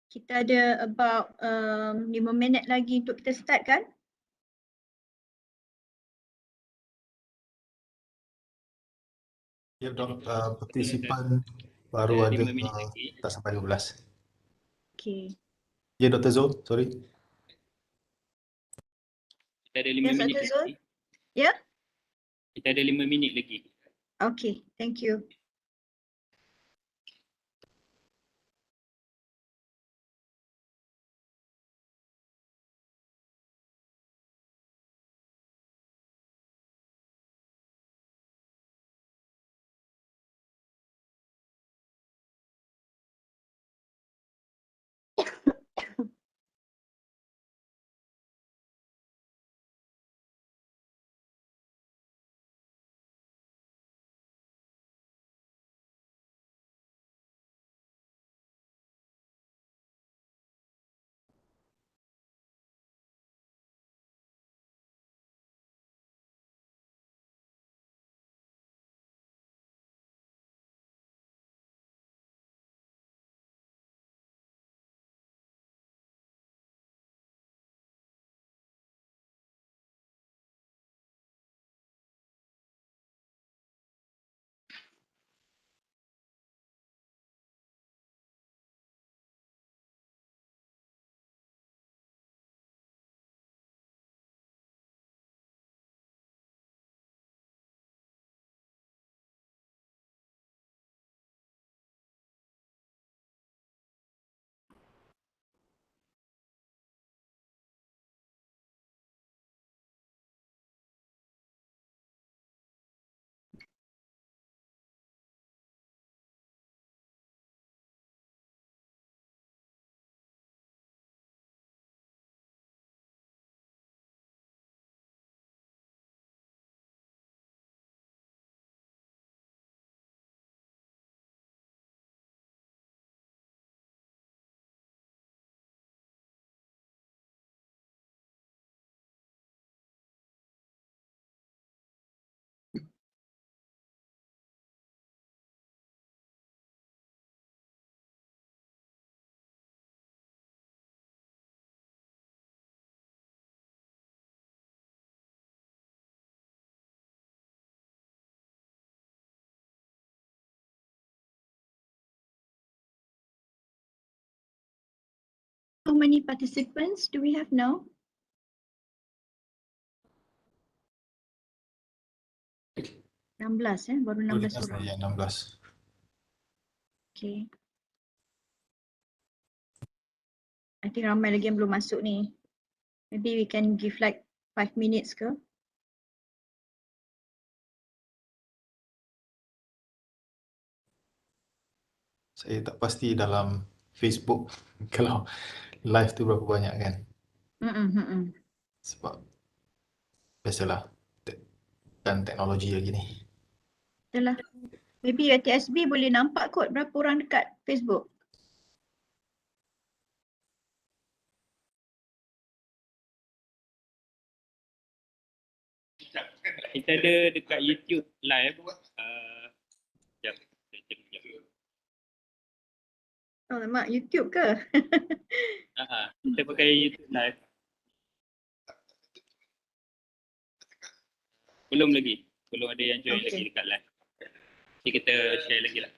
Kita ada about 5 minit lagi untuk kita start kan? Ya, Dok. Partisipan baru ada 5 minit lagi. tak sampai 12. Okay. Ya, Dr. Zul, sorry. Kita ada 5 Yes, minit Dr. Zul? lagi. Ya? Kita ada 5 minit lagi. Okay, thank you. How many participants do we have now? Baru 16 orang. Ya, 16. Okay. I think ramai lagi yang belum masuk ni. Maybe we can give like 5 minutes ke? Saya tak pasti dalam Facebook kalau live tu berapa banyak kan. Sebab biasalah dan teknologi lagi ni. Itulah. Maybe TSB boleh nampak kot berapa orang dekat Facebook. Kita ada dekat YouTube live. Sekejap. Saya check sekejap. Oh, mak YouTube ke? Kita pakai YouTube live. Belum lagi. Belum ada yang join lagi dekat live. Jadi kita share lagi lah.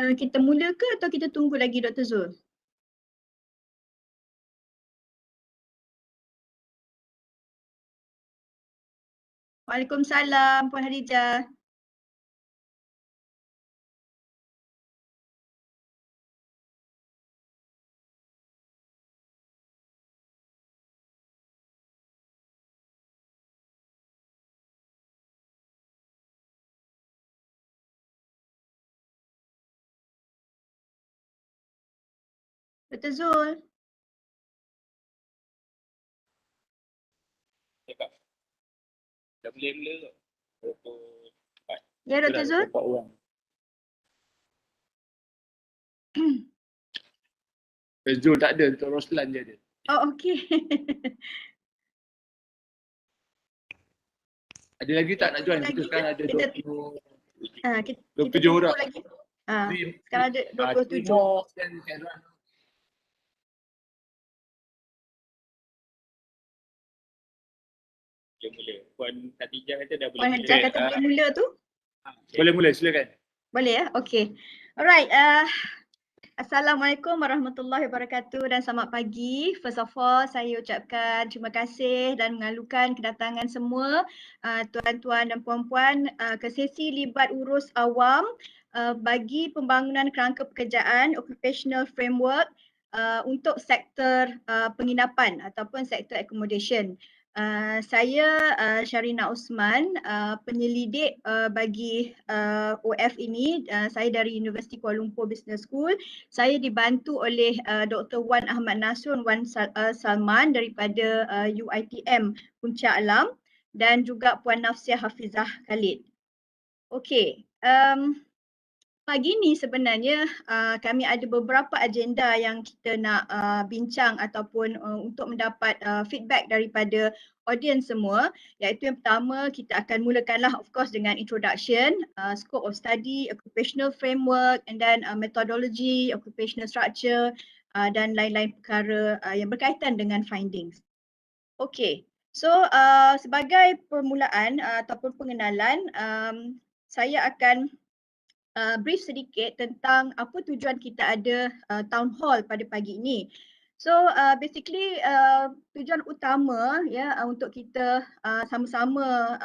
Kita mula ke atau kita tunggu lagi Dr. Zul? Waalaikumsalam Puan Hadijah. Dr. Zul. Cakap. Dah boleh mula ke? 24. Ya Dr. Zul. 24 orang. Zul tak ada, Dr. Roslan je ada. Oh okey. Ada lagi tak nak join? Lagi Kita sekarang ada kita- 20. Kita 27 tunggu orang. lagi. Sekarang ada 27. Timur dan Kairan. Boleh mula. Puan Khadijah kata dah boleh Puan mula. Hadijah kata boleh mula tu. Boleh mula, silakan. Boleh ya? Okey. Alright. Assalamualaikum warahmatullahi wabarakatuh dan selamat pagi. First of all, saya ucapkan terima kasih dan mengalukan kedatangan semua tuan-tuan dan puan-puan ke sesi libat urus awam bagi pembangunan kerangka pekerjaan occupational framework untuk sektor penginapan ataupun sektor accommodation. Saya Syarina Osman, penyelidik bagi OF ini. Saya dari Universiti Kuala Lumpur Business School. Saya dibantu oleh Dr. Wan Ahmad Nasrun Wan Salman daripada UITM Puncak Alam dan juga Puan Nafsiah Hafizah Khalid. Okey. Pagi ni sebenarnya kami ada beberapa agenda yang kita nak bincang ataupun untuk mendapat feedback daripada audience semua, iaitu yang pertama kita akan mulakanlah of course dengan introduction, scope of study, occupational framework and then methodology, occupational structure dan lain-lain perkara yang berkaitan dengan findings. Okey. So sebagai permulaan ataupun pengenalan, saya akan brief sedikit tentang apa tujuan kita ada town hall pada pagi ini. So basically tujuan utama ya untuk kita sama-sama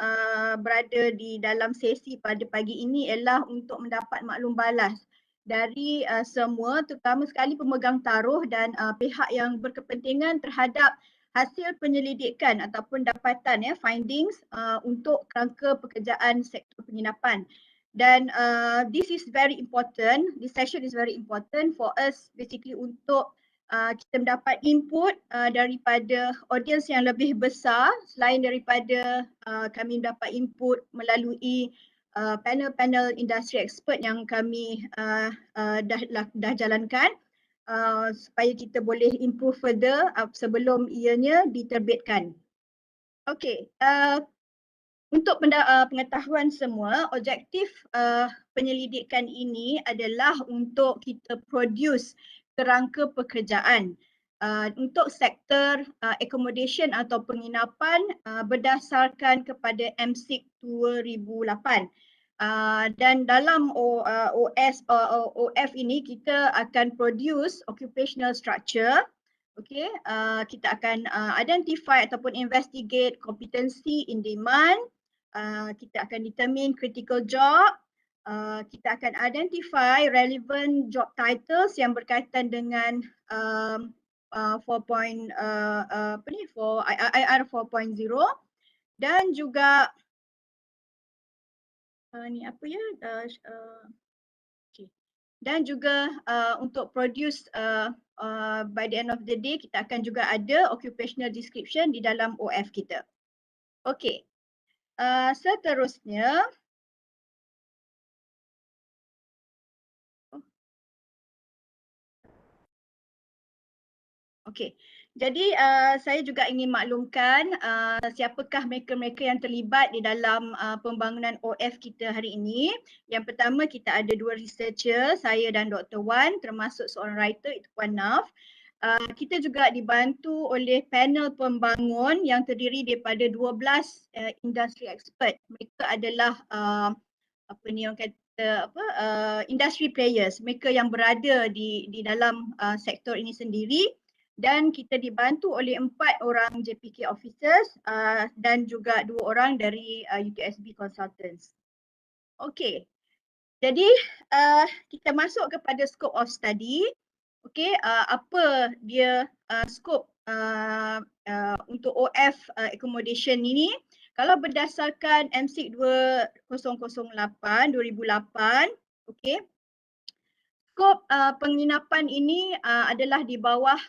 berada di dalam sesi pada pagi ini ialah untuk mendapat maklum balas dari semua, terutama sekali pemegang taruh dan pihak yang berkepentingan terhadap hasil penyelidikan ataupun dapatan ya findings untuk kerangka pekerjaan sektor penginapan. Dan this is very important, this session is very important for us basically untuk kita mendapat input daripada audience yang lebih besar selain daripada kami mendapat input melalui panel-panel industri expert yang kami dah jalankan supaya kita boleh improve further sebelum ianya diterbitkan. Okey. Untuk pengetahuan semua, objektif penyelidikan ini adalah untuk kita produce kerangka pekerjaan untuk sektor accommodation atau penginapan berdasarkan kepada MSIC 2008. Dan dalam OF ini kita akan produce occupational structure. Okay, kita akan identify ataupun investigate competency in demand. Kita akan determine critical job. Kita akan identify relevant job titles yang berkaitan dengan IR 4.0 dan juga ni apa ya? Okay. Dan juga untuk produce by the end of the day kita akan juga ada occupational description di dalam OF kita. Okey. Seterusnya okey. Jadi saya juga ingin maklumkan siapakah mereka-mereka yang terlibat di dalam pembangunan OF kita hari ini. Yang pertama kita ada dua researcher, saya dan Dr. Wan, termasuk seorang writer itu Puan Naf. Kita juga dibantu oleh panel pembangun yang terdiri daripada 12 industri expert. Mereka adalah apa ni orang kata industry players, mereka yang berada di dalam sektor ini sendiri, dan kita dibantu oleh 4 orang JPK officers dan juga 2 orang dari UTSB consultants. Okey. Jadi kita masuk kepada scope of study. Okey, apa dia scope untuk OF accommodation ini? Kalau berdasarkan MSIC 2008 okey, skop penginapan ini adalah di bawah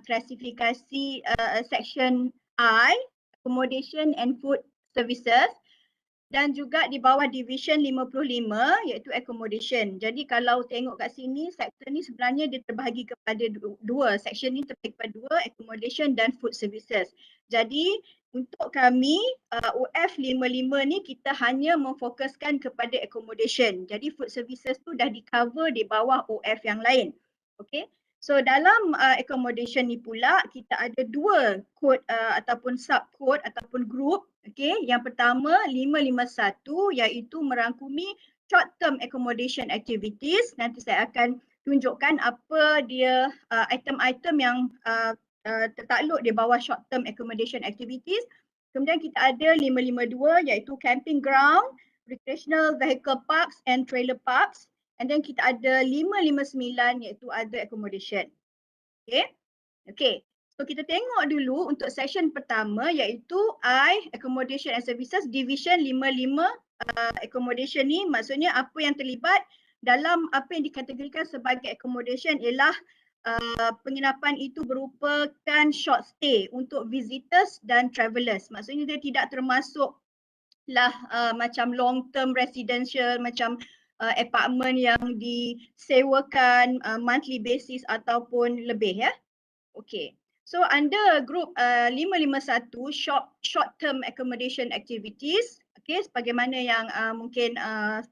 klasifikasi section I, Accommodation and Food Services, dan juga di bawah division 55 iaitu accommodation. Jadi kalau tengok kat sini, sektor ni sebenarnya dia terbahagi kepada dua. Section ni terbahagi kepada dua, accommodation dan food services. Jadi untuk kami UF 55 ni kita hanya memfokuskan kepada accommodation. Jadi food services tu dah di-cover di bawah UF yang lain. Okey. So dalam accommodation ni pula kita ada 2 kod ataupun sub-kod ataupun group. Okey, yang pertama 551 iaitu merangkumi short term accommodation activities. Nanti saya akan tunjukkan apa dia item-item yang tertakluk di bawah short term accommodation activities. Kemudian kita ada 552 iaitu camping ground, recreational vehicle parks and trailer parks. And then kita ada 559 iaitu other accommodation. Okay. Okay. So kita tengok dulu untuk session pertama iaitu I, Accommodation and Services, Division 55 accommodation ni maksudnya apa yang terlibat dalam apa yang dikategorikan sebagai accommodation ialah penginapan itu merupakan short stay untuk visitors dan travellers. Maksudnya dia tidak termasuk lah macam long term residential macam apartment yang disewakan monthly basis ataupun lebih ya. Okay. So under group 551 short term accommodation activities, okay, sebagaimana yang mungkin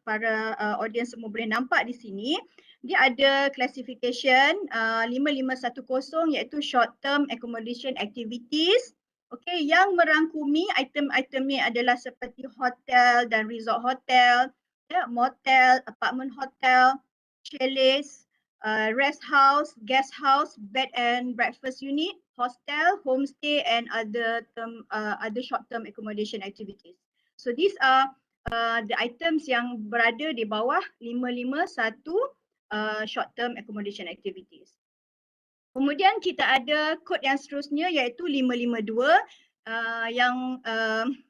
para audience semua boleh nampak di sini, dia ada classification 5510 iaitu short term accommodation activities. Okay, yang merangkumi item-item ni adalah seperti hotel dan resort hotel, ya, motel, apartment hotel, chalets, rest house, guest house, bed and breakfast unit, hostel, homestay and other short-term accommodation activities. So these are the items yang berada di bawah 551 short-term accommodation activities. Kemudian kita ada kod yang seterusnya iaitu 552 yang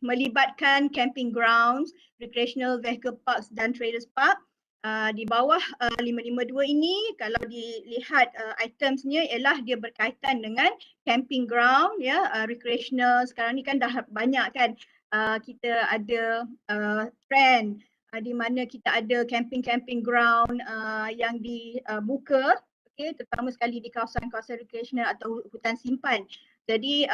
melibatkan camping grounds, recreational vehicle parks dan traders park. Di bawah 552 ini kalau dilihat itemsnya ialah dia berkaitan dengan camping ground ya, recreational. Sekarang ni kan dah banyak kan kita ada trend di mana kita ada camping ground yang dibuka, okay, terutama sekali di kawasan-kawasan recreational atau hutan simpan. Jadi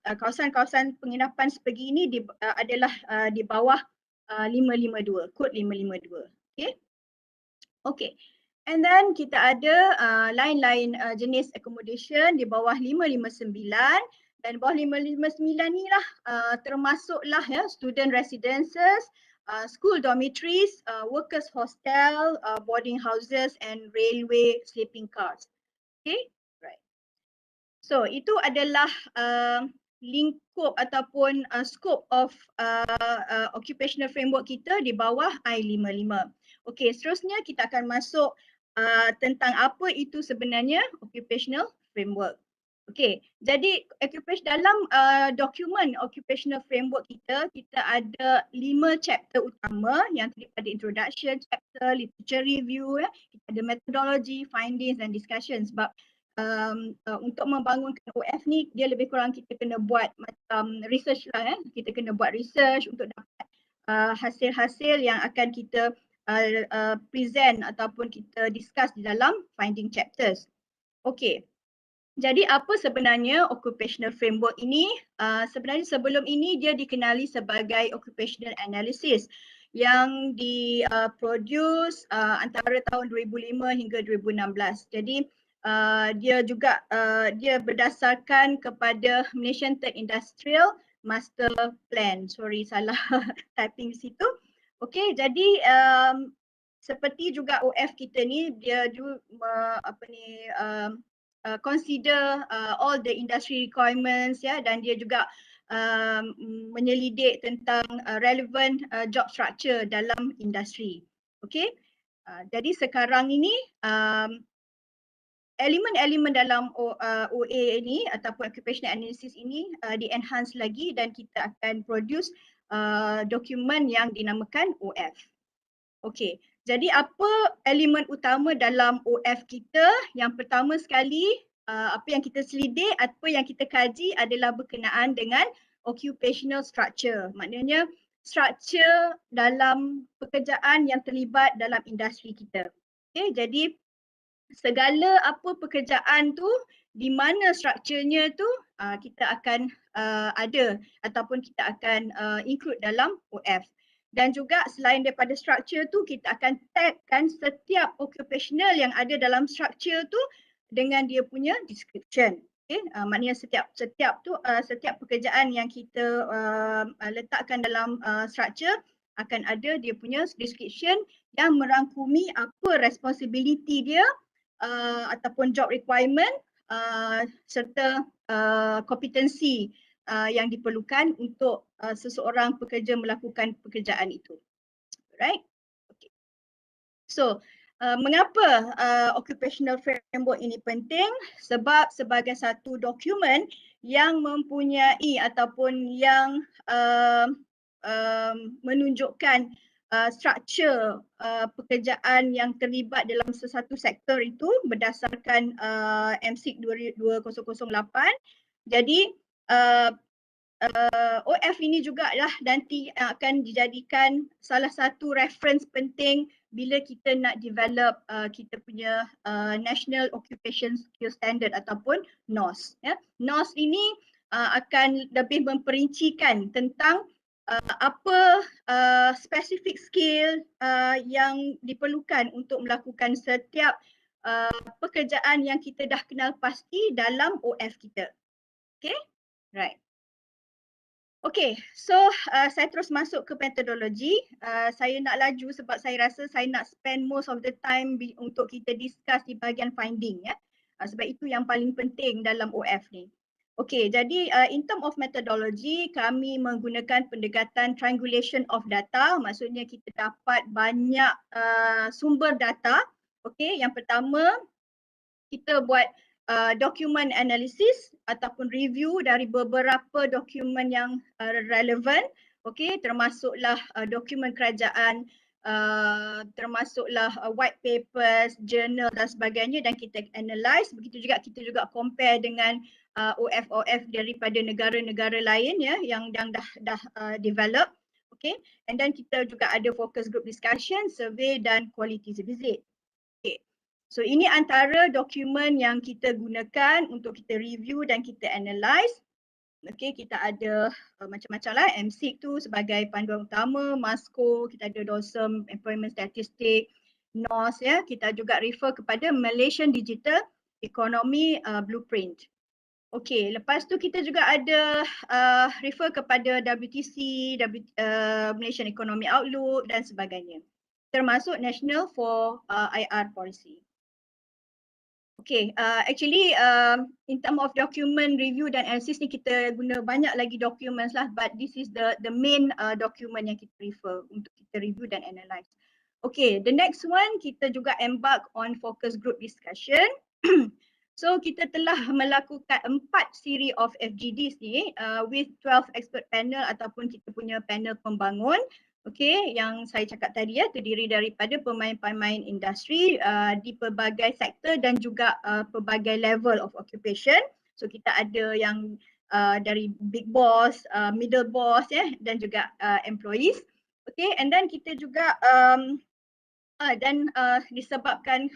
kawasan-kawasan penginapan sebegini adalah di bawah 552, kod 552. Okay. Okay, and then kita ada lain-lain jenis accommodation di bawah 559 dan di bawah 559 ni lah termasuklah ya student residences, school dormitories, workers hostel, boarding houses and railway sleeping cars. Okay, right. So itu adalah lingkup ataupun scope of occupational framework kita di bawah I55. Okey, seterusnya kita akan masuk tentang apa itu sebenarnya occupational framework. Okey, jadi dalam dokumen occupational framework kita ada 5 chapter utama yang terdiri pada introduction, chapter, literature review, ya. Kita ada methodology, findings and discussion sebab untuk membangunkan OF ni dia lebih kurang kita kena buat macam research lah ya. Kita kena buat research untuk dapat hasil-hasil yang akan kita present ataupun kita discuss di dalam finding chapters. Okey. Jadi apa sebenarnya occupational framework ini? Sebenarnya sebelum ini dia dikenali sebagai occupational analysis yang diproduce antara tahun 2005 hingga 2016. Jadi dia juga dia berdasarkan kepada Malaysian Third Industrial Master Plan. Sorry salah typing di situ. Okey, jadi seperti juga OF kita ni, dia consider all the industry requirements ya, dan dia juga menyelidik tentang relevant job structure dalam industri. Okey. Jadi sekarang ini elemen-elemen dalam OA ini ataupun occupational analysis ini di-enhance lagi dan kita akan produce dokumen yang dinamakan OF. Okey, jadi apa elemen utama dalam OF kita? Yang pertama sekali, apa yang kita selidik, apa yang kita kaji adalah berkenaan dengan occupational structure. Maknanya struktur dalam pekerjaan yang terlibat dalam industri kita. Okey, jadi segala apa pekerjaan tu, di mana strukturnya tu kita akan ada ataupun kita akan include dalam OF. Dan juga selain daripada struktur tu, kita akan tagkan setiap occupational yang ada dalam struktur tu dengan dia punya description. Okay? Maknanya setiap pekerjaan yang kita letakkan dalam struktur akan ada dia punya description yang merangkumi apa responsibility dia ataupun job requirement serta kompetensi yang diperlukan untuk seseorang pekerja melakukan pekerjaan itu. Right? Okay. So, mengapa occupational framework ini penting? Sebab sebagai satu dokumen yang mempunyai ataupun yang menunjukkan struktur pekerjaan yang terlibat dalam sesuatu sektor itu berdasarkan MSIC 2008. Jadi OF ini juga lah nanti akan dijadikan salah satu reference penting bila kita nak develop kita punya National Occupation Skill Standard ataupun NOS. Ya. NOS ini akan lebih memperincikan tentang apa specific skill yang diperlukan untuk melakukan setiap pekerjaan yang kita dah kenal pasti dalam OF kita. Okay, right. Okay, so saya terus masuk ke metodologi. Saya nak laju sebab saya rasa saya nak spend most of the time untuk kita discuss di bahagian finding ya. Sebab itu yang paling penting dalam OF ni. Okey, jadi in term of methodology, kami menggunakan pendekatan triangulation of data. Maksudnya kita dapat banyak sumber data. Okey, yang pertama kita buat document analysis ataupun review dari beberapa dokumen yang relevan. Okey, termasuklah dokumen kerajaan, termasuklah white papers, journal dan sebagainya, dan kita analyse. Begitu juga kita juga compare dengan OF daripada negara-negara lain ya yang dah develop. Okay, and then kita juga ada focus group discussion, survey dan quality visit. Okay, so ini antara dokumen yang kita gunakan untuk kita review dan kita analyse. Okay, kita ada macam-macam lah, MSIC tu sebagai panduan utama, MASCO, kita ada DOSM, Employment Statistic, NOS ya, kita juga refer kepada Malaysian Digital Economy Blueprint. Okey, lepas tu kita juga ada refer kepada WTC, Malaysian Economy Outlook dan sebagainya. Termasuk National for IR Policy. Okay, actually in term of document review dan analysis ni kita guna banyak lagi documents lah, but this is the main document yang kita refer untuk kita review dan analyse. Okay, the next one kita juga embark on focus group discussion. So kita telah melakukan 4 siri of FGDs ni with 12 expert panel ataupun kita punya panel pembangun. Okay, yang saya cakap tadi ya, terdiri daripada pemain-pemain industri di pelbagai sektor dan juga pelbagai level of occupation. So kita ada yang dari big boss, middle boss ya, dan juga employees. Okay, and then kita juga disebabkan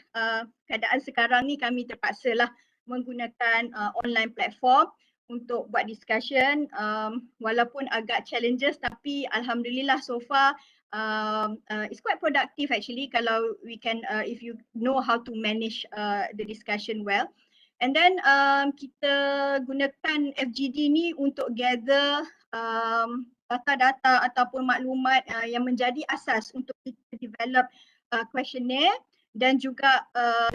keadaan sekarang ni kami terpaksalah menggunakan online platform untuk buat discussion, walaupun agak challenges tapi alhamdulillah so far it's quite productive actually kalau we can if you know how to manage the discussion well. And then kita gunakan FGD ni untuk gather data-data ataupun maklumat yang menjadi asas untuk kita develop questionnaire dan juga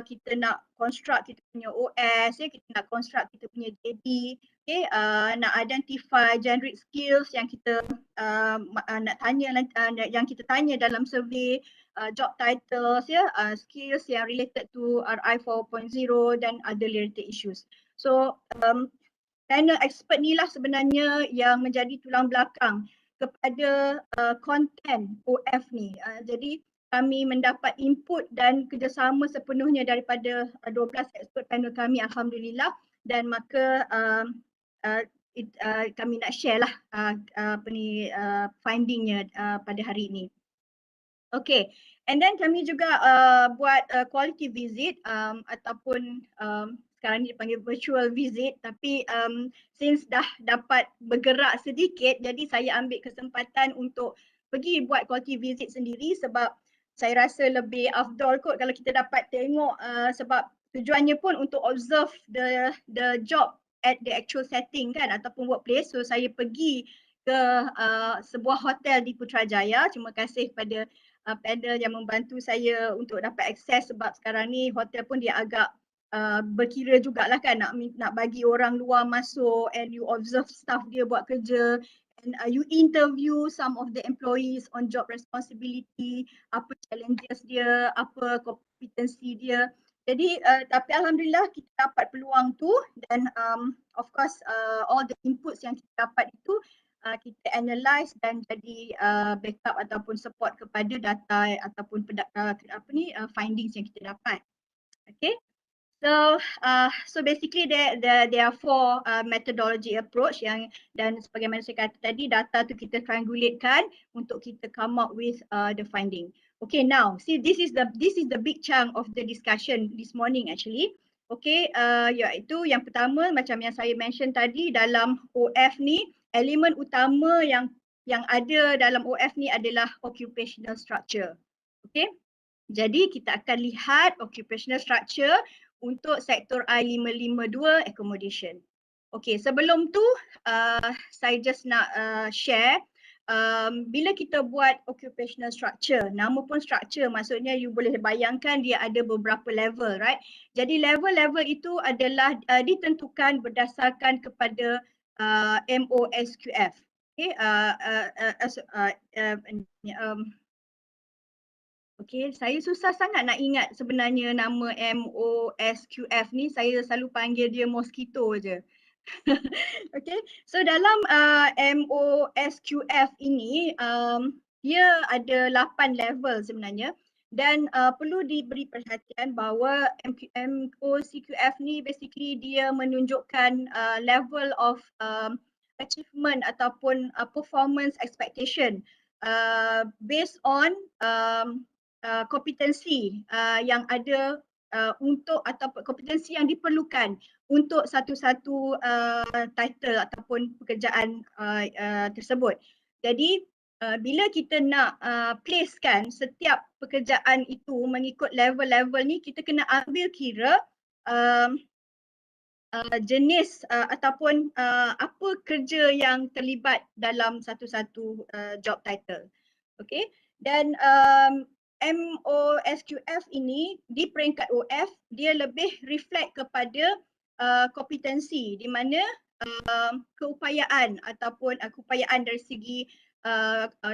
kita nak construct kita punya OS, kita nak construct kita punya JD, nak identify generic skills yang kita nak tanya yang kita tanya dalam survey, job titles, skills yang related to RI 4.0 dan other related issues. So panel expert ni lah sebenarnya yang menjadi tulang belakang kepada konten OF ni. Jadi kami mendapat input dan kerjasama sepenuhnya daripada 12 expert panel kami, alhamdulillah, dan maka kami nak share lah findingnya pada hari ini. Okay, and then kami juga buat quality visit ataupun sekarang ni dipanggil virtual visit, tapi since dah dapat bergerak sedikit, jadi saya ambil kesempatan untuk pergi buat quality visit sendiri sebab saya rasa lebih afdol kot kalau kita dapat tengok, sebab tujuannya pun untuk observe the job at the actual setting kan, ataupun workplace. So saya pergi ke sebuah hotel di Putrajaya. Terima kasih kepada panel yang membantu saya untuk dapat akses sebab sekarang ni hotel pun dia agak berkira jugalah kan, nak bagi orang luar masuk and you observe staff dia buat kerja and you interview some of the employees on job responsibility, apa challenges dia, apa kompetensi dia. Jadi tapi alhamdulillah kita dapat peluang tu dan of course all the inputs yang kita dapat itu kita analyse dan jadi backup ataupun support kepada data ataupun findings yang kita dapat. Okay. So basically there are 4 methodology approach yang, dan sebagaimana saya kata tadi, data tu kita triangulatekan untuk kita come up with the finding. Okay, now see this is the big chunk of the discussion this morning actually. Okay, iaitu yang pertama macam yang saya mention tadi, dalam OF ni elemen utama yang ada dalam OF ni adalah occupational structure. Okay, jadi kita akan lihat occupational structure untuk sektor I552 accommodation. Okay, sebelum tu saya just nak share bila kita buat occupational structure, nama pun structure, maksudnya you boleh bayangkan dia ada beberapa level, right? Jadi level-level itu adalah ditentukan berdasarkan kepada MOSQF. Okay, okay, saya susah sangat nak ingat sebenarnya nama MOSQF ni, saya selalu panggil dia mosquito je. Okay, so dalam MOSQF ini dia ada 8 level sebenarnya dan perlu diberi perhatian bahawa MOSQF ni basically dia menunjukkan level of achievement ataupun performance expectation based on kompetensi yang ada untuk atau kompetensi yang diperlukan untuk satu-satu title ataupun pekerjaan tersebut. Jadi bila kita nak placekan setiap pekerjaan itu mengikut level-level ni, kita kena ambil kira jenis ataupun apa kerja yang terlibat dalam satu-satu job title. Okay, dan MOSQF ini di peringkat OF dia lebih reflect kepada kompetensi, di mana keupayaan ataupun keupayaan dari segi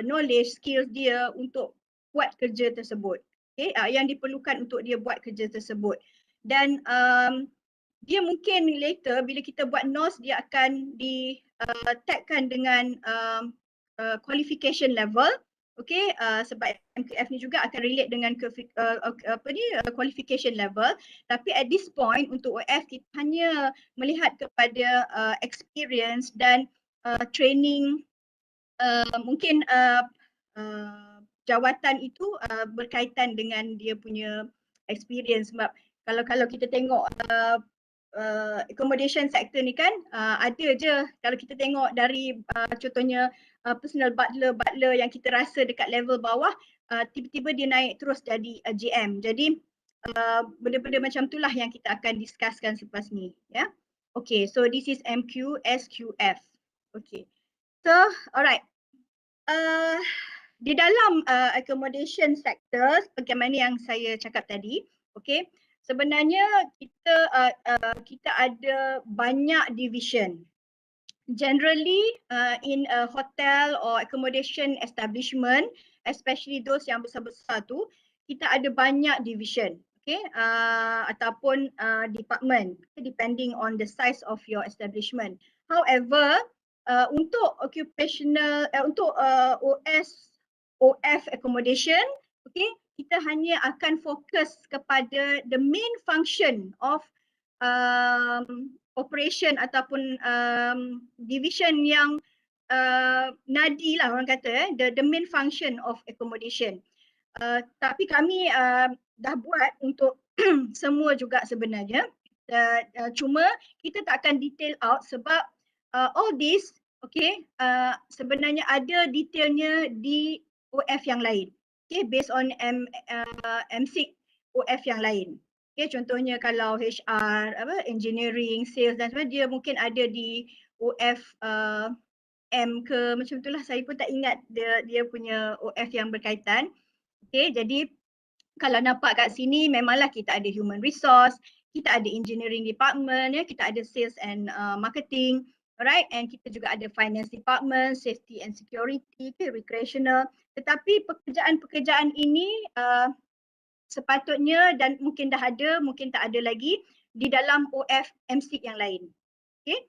knowledge, skills dia untuk buat kerja tersebut. Okay, yang diperlukan untuk dia buat kerja tersebut. Dan dia mungkin later bila kita buat NOS dia akan di tagkan dengan qualification level. Okay, sebab MQF ni juga akan relate dengan qualification level. Tapi at this point untuk OF kita hanya melihat kepada experience dan training. Mungkin jawatan itu berkaitan dengan dia punya experience. Sebab kalau kita tengok accommodation sector ni kan ada je, kalau kita tengok dari contohnya personal butler yang kita rasa dekat level bawah, tiba-tiba dia naik terus jadi GM. Jadi benda-benda macam itulah yang kita akan discusskan selepas ni, ya. Okay, so this is MQSQF. Okay, so alright, di dalam accommodation sector, bagaimana yang saya cakap tadi, okay, sebenarnya kita ada banyak division. Generally, in a hotel or accommodation establishment, especially those yang besar-besar tu, kita ada banyak division, okay, ataupun department, depending on the size of your establishment. However, untuk occupational, untuk OF accommodation, okay, kita hanya akan fokus kepada the main function of operation ataupun division yang nadi lah orang kata, the main function of accommodation. Tapi kami dah buat untuk semua juga sebenarnya. Cuma kita tak akan detail out sebab all this, okay, sebenarnya ada detailnya di OF yang lain. Okay, based on MSIC OF yang lain. Okay, contohnya kalau HR, engineering, sales dan sebagainya, dia mungkin ada di OF M ke macam itulah, saya pun tak ingat dia punya OF yang berkaitan. Okay, jadi kalau nampak kat sini memanglah kita ada human resource, kita ada engineering department, ya, kita ada sales and marketing, alright, and kita juga ada finance department, safety and security, okay, recreational. Tetapi pekerjaan-pekerjaan ini sepatutnya dan mungkin dah ada, mungkin tak ada lagi di dalam OF MSIC yang lain. Okay,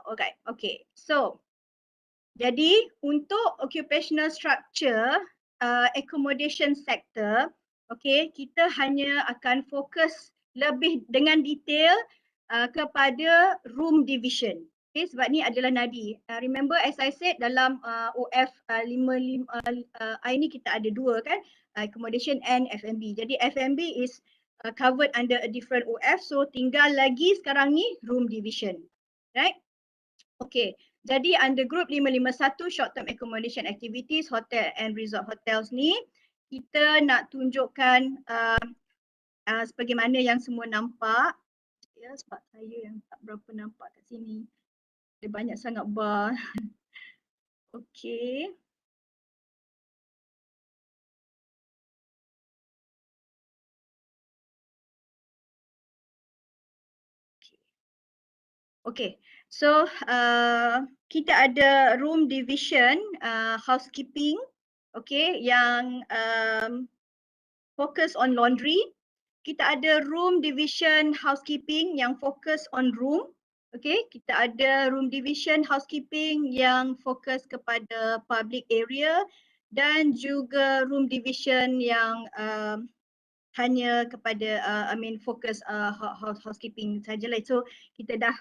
alright, okay. So, jadi untuk occupational structure, accommodation sector, okay, kita hanya akan fokus lebih dengan detail kepada room division. Okay, sebab ni adalah nadi. Remember as I said dalam OF 55 ini kita ada dua kan, accommodation and F&B. Jadi F&B is covered under a different OF, so tinggal lagi sekarang ni room division. Right? Okay. Jadi under group 551 short term accommodation activities, hotel and resort hotels ni, kita nak tunjukkan sebagaimana yang semua nampak. Ya, sebab saya yang tak berapa nampak kat sini. Ada banyak sangat bar. Okay. Okay, so kita ada room division housekeeping, okay, yang fokus on laundry. Kita ada room division housekeeping yang fokus on room, okay. Kita ada room division housekeeping yang fokus kepada public area dan juga room division yang hanya kepada fokus housekeeping sajalah. So kita dah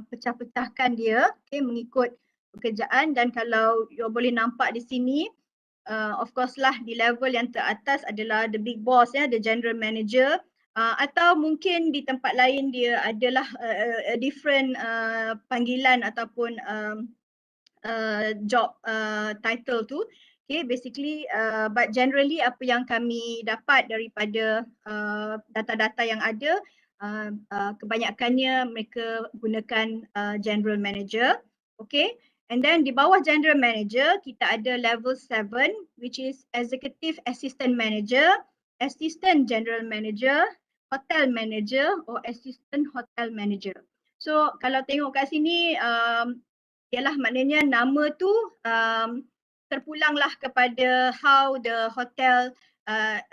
pecah-pecahkan dia, okay, mengikut pekerjaan. Dan kalau you boleh nampak di sini, of course lah di level yang teratas adalah the big boss, ya, the general manager, atau mungkin di tempat lain dia adalah a different panggilan ataupun job title tu. Okay, basically, but generally apa yang kami dapat daripada data-data yang ada, kebanyakannya mereka gunakan general manager. Okay, and then di bawah general manager kita ada level 7 which is executive assistant manager, assistant general manager, hotel manager or assistant hotel manager. So kalau tengok kat sini, ialah maknanya nama tu terpulanglah kepada how the hotel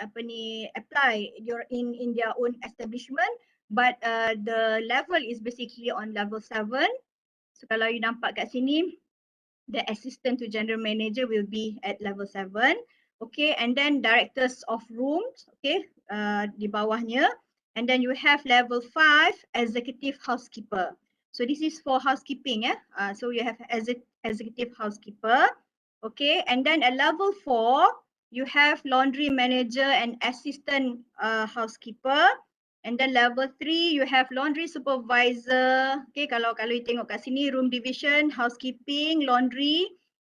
apply in their own establishment, but the level is basically on level 7. So kalau you nampak kat sini, the assistant to general manager will be at level 7. Okay, and then directors of rooms, okay, di bawahnya. And then you have level 5 executive housekeeper. So this is for housekeeping, ya. So you have executive housekeeper. Okay, and then at level 4, you have laundry manager and assistant housekeeper. And then level 3, you have laundry supervisor. Okay, kalau you tengok kat sini, room division, housekeeping, laundry.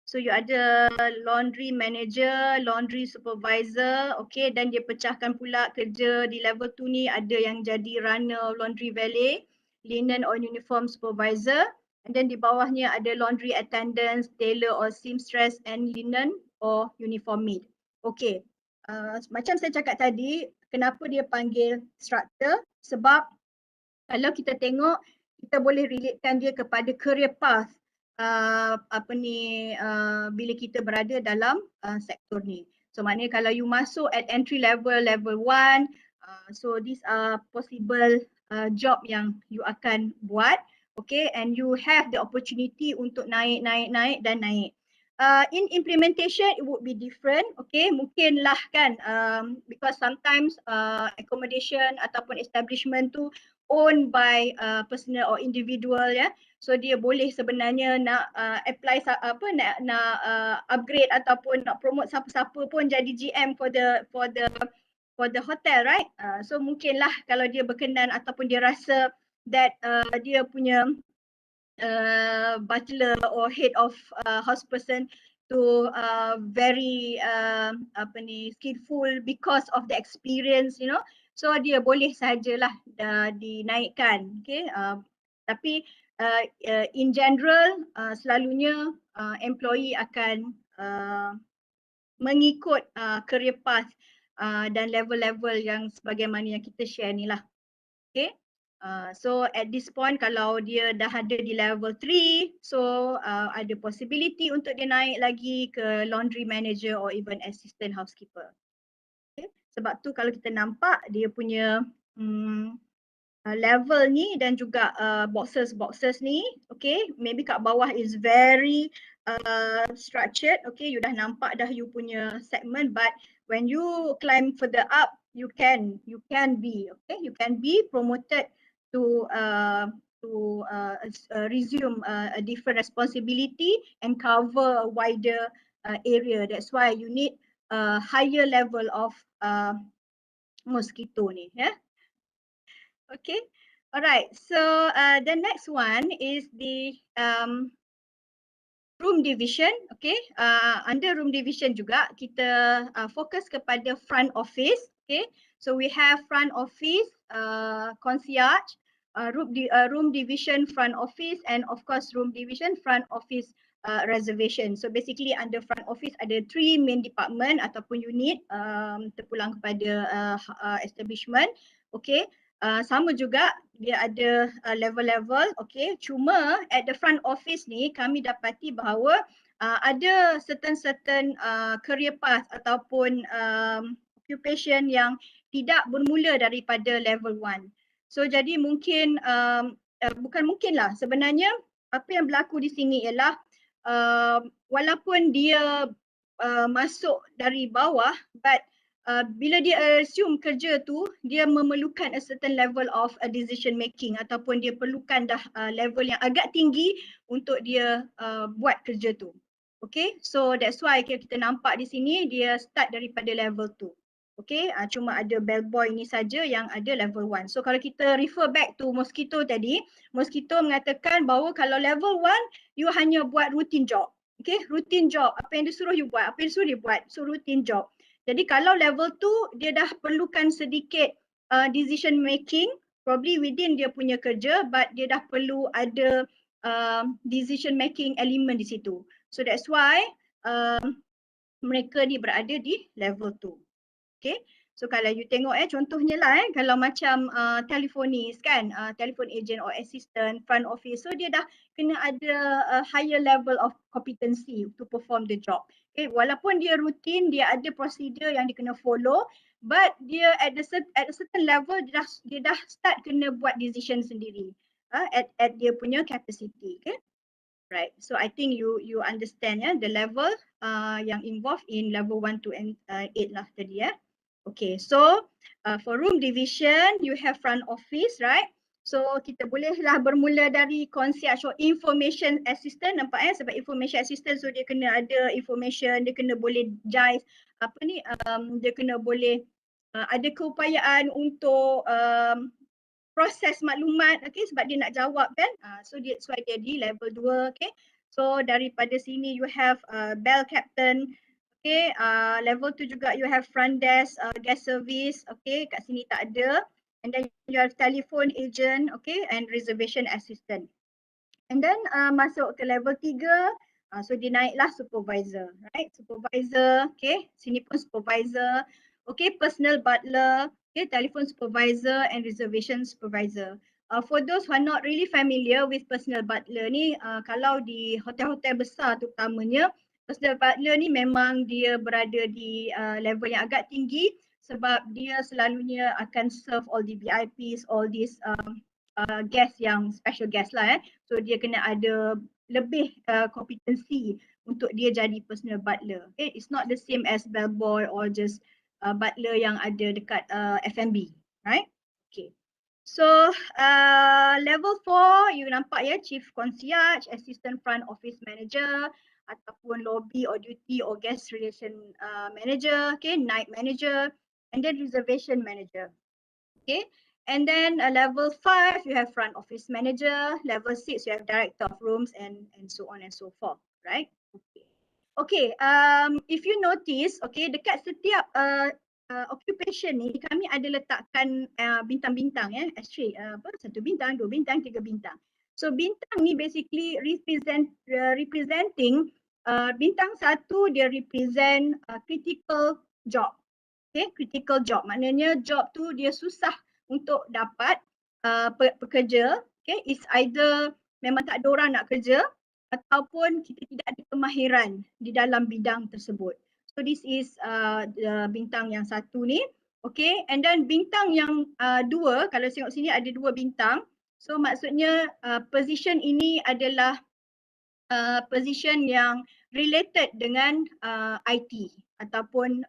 So you ada laundry manager, laundry supervisor. Okay, dan dia pecahkan pula kerja di level 2 ni, ada yang jadi runner, laundry valet, linen or uniform supervisor. And then di bawahnya ada laundry attendants, tailor or seamstress and linen or uniform mid. Okay, macam saya cakap tadi, kenapa dia panggil structure? Sebab kalau kita tengok, kita boleh relatekan dia kepada career path bila kita berada dalam sektor ni. So maknanya kalau you masuk at entry level, level 1, so these are possible job yang you akan buat, okay, and you have the opportunity untuk naik. In implementation it would be different, okay, mungkinlah kan, because sometimes accommodation ataupun establishment tu owned by personal or individual, ya. So dia boleh sebenarnya nak apply nak upgrade ataupun nak promote siapa-siapa pun jadi GM for the hotel, right? So mungkinlah kalau dia berkenan ataupun dia rasa that dia punya butler or head of house person to very skillful because of the experience, you know. So dia boleh sajalah dinaikkan, okay. Tapi in general selalunya employee akan mengikut career path dan level-level yang sebagaimana yang kita share ni lah, okay. So at this point kalau dia dah ada di level 3, so ada possibility untuk dia naik lagi ke laundry manager or even assistant housekeeper. Okay. Sebab tu kalau kita nampak dia punya level ni dan juga boxes ni, okay, maybe kat bawah is very structured, okay, you dah nampak dah you punya segment, but when you climb further up, you can be, okay, you can be promoted to resume a different responsibility and cover a wider area. That's why you need a higher level of mosquito ni, yeah. Okay, alright. So the next one is the room division. Okay, under room division juga kita fokus kepada front office. Okay, so we have front office, concierge, room division front office, and of course room division front office reservation. So basically under front office ada 3 main department ataupun unit terpulang kepada establishment. Okay. Sama juga dia ada level-level, okay. Cuma at the front office ni kami dapati bahawa ada certain career path ataupun occupation yang tidak bermula daripada level 1. So jadi mungkin bukan mungkin lah, sebenarnya apa yang berlaku di sini ialah walaupun dia masuk dari bawah, but bila dia assume kerja tu, dia memerlukan a certain level of decision making ataupun dia perlukan dah level yang agak tinggi untuk dia buat kerja tu. Okay, so that's why kita nampak di sini dia start daripada level 2. Okay, cuma ada bellboy ni saja yang ada level 1. So kalau kita refer back to mosquito tadi, mosquito mengatakan bahawa kalau level 1, you hanya buat routine job. Okay, routine job, apa yang disuruh you buat, apa yang disuruh dia buat, so routine job. Jadi kalau level 2 dia dah perlukan sedikit decision making, probably within dia punya kerja, but dia dah perlu ada decision making element di situ. So that's why mereka ni berada di level 2. Okay. So kalau you tengok contohnya lah kalau macam telefonis kan, telephone agent or assistant, front office, so dia dah kena ada higher level of competency to perform the job. Okay, walaupun dia rutin, dia ada prosedur yang dia kena follow, but dia at a certain level dia dah start kena buat decision sendiri at dia punya capacity. Okay, right. So I think you understand the level yang involved in level 1 to 8 lah tadi ya. Okay, so for room division you have front office, right? So kita bolehlah bermula dari concierge or information assistant, nampak sebab information assistant so dia kena ada information, dia kena boleh jive dia kena boleh ada keupayaan untuk proses maklumat, okay, sebab dia nak jawab kan. So that's why dia di level 2, okay. So daripada sini you have bell captain. Okay, level 2 juga you have front desk, guest service, okay, kat sini tak ada. And then you have telephone agent, okay, and reservation assistant. And then masuk ke level 3, So dia naiklah supervisor, right? Supervisor, okay, sini pun supervisor. Okay, personal butler, okay, telephone supervisor and reservation supervisor. For those who are not really familiar with personal butler ni, kalau di hotel-hotel besar terutamanya, personal butler ni memang dia berada di level yang agak tinggi sebab dia selalunya akan serve all the VIPs, all these guest yang special guest lah. So dia kena ada lebih kompetensi untuk dia jadi personal butler. Okay, it's not the same as bellboy or just butler yang ada dekat F&B, right? Okay. So level 4 you nampak ya, chief concierge, assistant front office manager ataupun lobby or duty or guest relation manager, okay, night manager and then reservation manager. Okay. And then level 5 you have front office manager, level 6 you have director of rooms and so on and so forth, right? Okay. Okay, if you notice, okay, dekat setiap occupation ni kami ada letakkan bintang-bintang ya, asterisk, apa, 1 bintang, 2 bintang, 3 bintang. So bintang ni basically representing bintang 1 dia represent critical job. Okay, critical job maknanya job tu dia susah untuk dapat pekerja. Okay, it's either memang tak ada orang nak kerja ataupun kita tidak ada kemahiran di dalam bidang tersebut. So this is bintang yang 1 ni. Okay, and then bintang yang 2, kalau tengok sini ada 2 bintang. So maksudnya position ini adalah position yang related dengan IT ataupun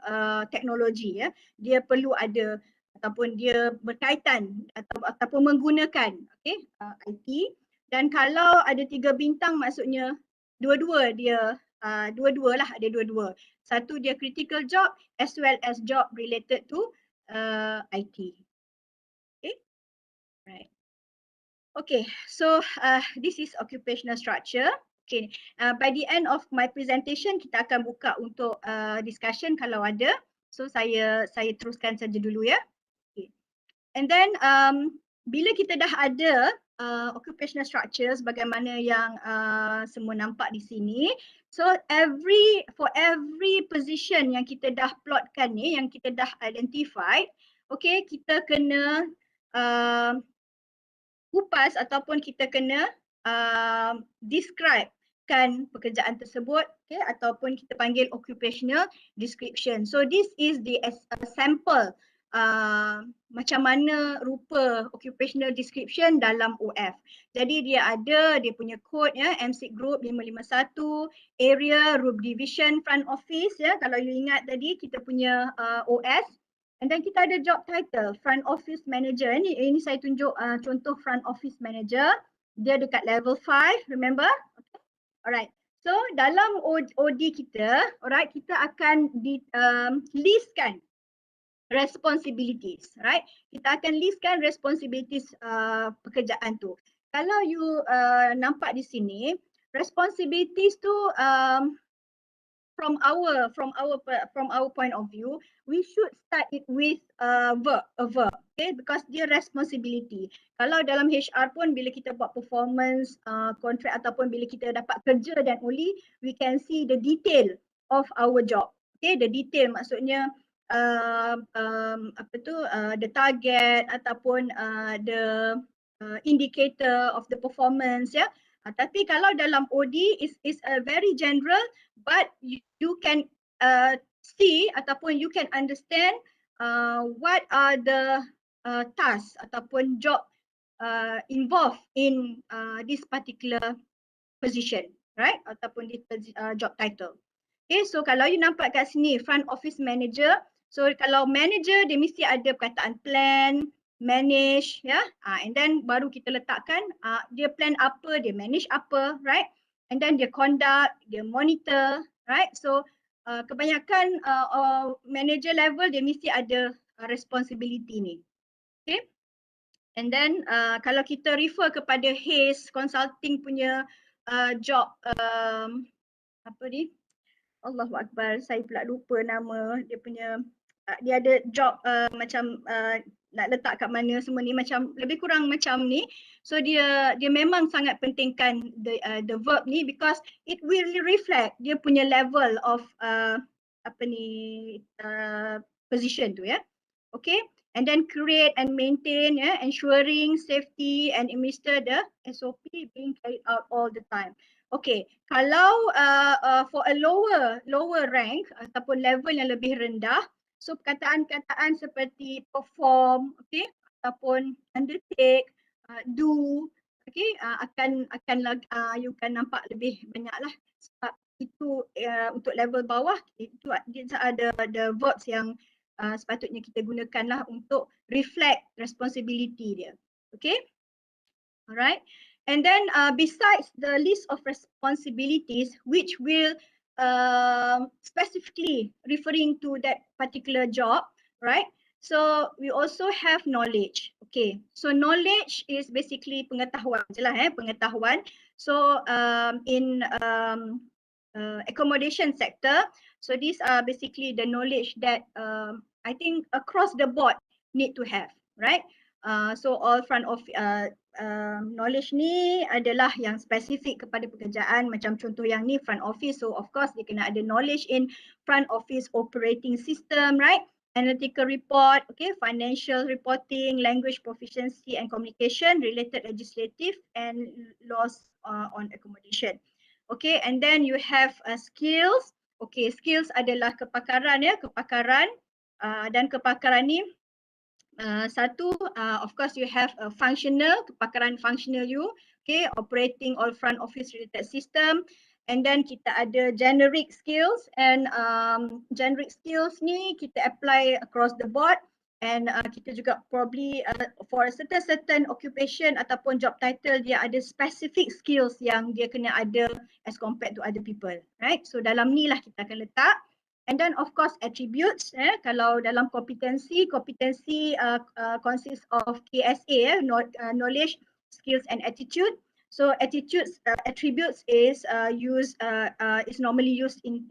teknologi ya. Dia perlu ada ataupun dia berkaitan ataupun menggunakan IT. Dan kalau ada 3 bintang maksudnya dua-dua dia dua-dua lah, ada dua-dua. Satu dia critical job as well as job related to IT. Okay, right. Okay, so this is occupational structure. Okay, by the end of my presentation kita akan buka untuk discussion kalau ada. So saya teruskan saja dulu ya. Okay. And then bila kita dah ada occupational structure sebagaimana yang semua nampak di sini. So for every position yang kita dah plotkan ni, yang kita dah identify, okay, kita kena kupas ataupun kita kena describekan pekerjaan tersebut, okay, ataupun kita panggil occupational description. So this is the sample macam mana rupa occupational description dalam OF. Jadi dia ada dia punya code ya, MC Group 551, area, room division, front office ya. Kalau you ingat tadi kita punya OS. And then kita ada job title, front office manager. Ini saya tunjuk contoh front office manager. Dia dekat level 5, remember? Okay. Alright. So dalam OD kita, alright, kita akan listkan responsibilities, right? Kita akan listkan responsibilities pekerjaan tu. Kalau you nampak di sini, responsibilities tu from our point of view, we should start it with a verb, okay? Because dia responsibility. Kalau dalam HR pun bila kita buat performance contract ataupun bila kita dapat kerja dan only we can see the detail of our job. Okay, the detail maksudnya the target ataupun the indicator of the performance ya. Tapi kalau dalam OD is a very general, but you can see ataupun you can understand what are the tasks ataupun job involved in this particular position, right? Ataupun this job title. Okay, so kalau you nampak kat sini front office manager, so kalau manager dia mesti ada perkataan plan, manage ya, and then baru kita letakkan dia plan apa, dia manage apa, right? And then dia conduct, dia monitor, right? So kebanyakan manager level dia mesti ada responsibility ni. Okay. And then kalau kita refer kepada Hayes Consulting punya job apa ni? Allahu Akbar, saya pula lupa nama dia punya. Dia ada job macam nak letak kat mana semua ni, macam lebih kurang macam ni. So dia memang sangat pentingkan the verb ni because it will reflect dia punya level of position tu ya. Okay, and then create and maintain ensuring safety and administer the SOP being carried out all the time. Okay, kalau for a lower rank ataupun level yang lebih rendah, so perkataan-perkataan seperti perform, okay, ataupun undertake, do, okay, akan you can nampak lebih banyak lah sebab itu untuk level bawah itu dia ada verbs yang sepatutnya kita gunakan lah untuk reflect responsibility dia. Okay, alright. And then besides the list of responsibilities which will specifically referring to that particular job, right? So we also have knowledge. Okay, so knowledge is basically pengetahuan je lah, pengetahuan. So in accommodation sector, so these are basically the knowledge that I think across the board need to have, right? So all front of knowledge ni adalah yang spesifik kepada pekerjaan, macam contoh yang ni front office, so of course dia kena ada knowledge in front office operating system, right? Analytical report, okay, financial reporting, language proficiency and communication, related legislative and laws on accommodation. Okay, and then you have skills. Okay, skills adalah kepakaran ya, kepakaran dan kepakaran ni satu, of course you have a functional, kepakaran functional you, okay, operating all front office related system, and then kita ada generic skills, and generic skills ni kita apply across the board, and kita juga probably for a certain occupation ataupun job title dia ada specific skills yang dia kena ada as compared to other people, right? So dalam ni lah kita akan letak. And then of course attributes, kalau dalam competency consists of KSA, knowledge, skills and attitude. So attitudes, attributes is normally used in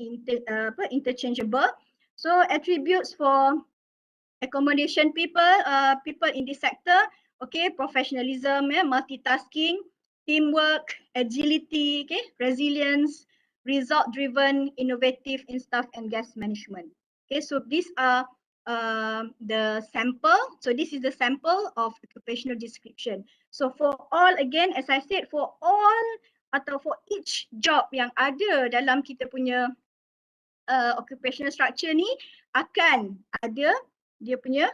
interchangeable. So attributes for accommodation people in this sector, okay, professionalism, multitasking, teamwork, agility, okay, resilience, result-driven, innovative in staff and guest management. Okay, so these are the sample. So this is the sample of occupational description. So for all, again, as I said, for all atau for each job yang ada dalam kita punya occupational structure ni akan ada dia punya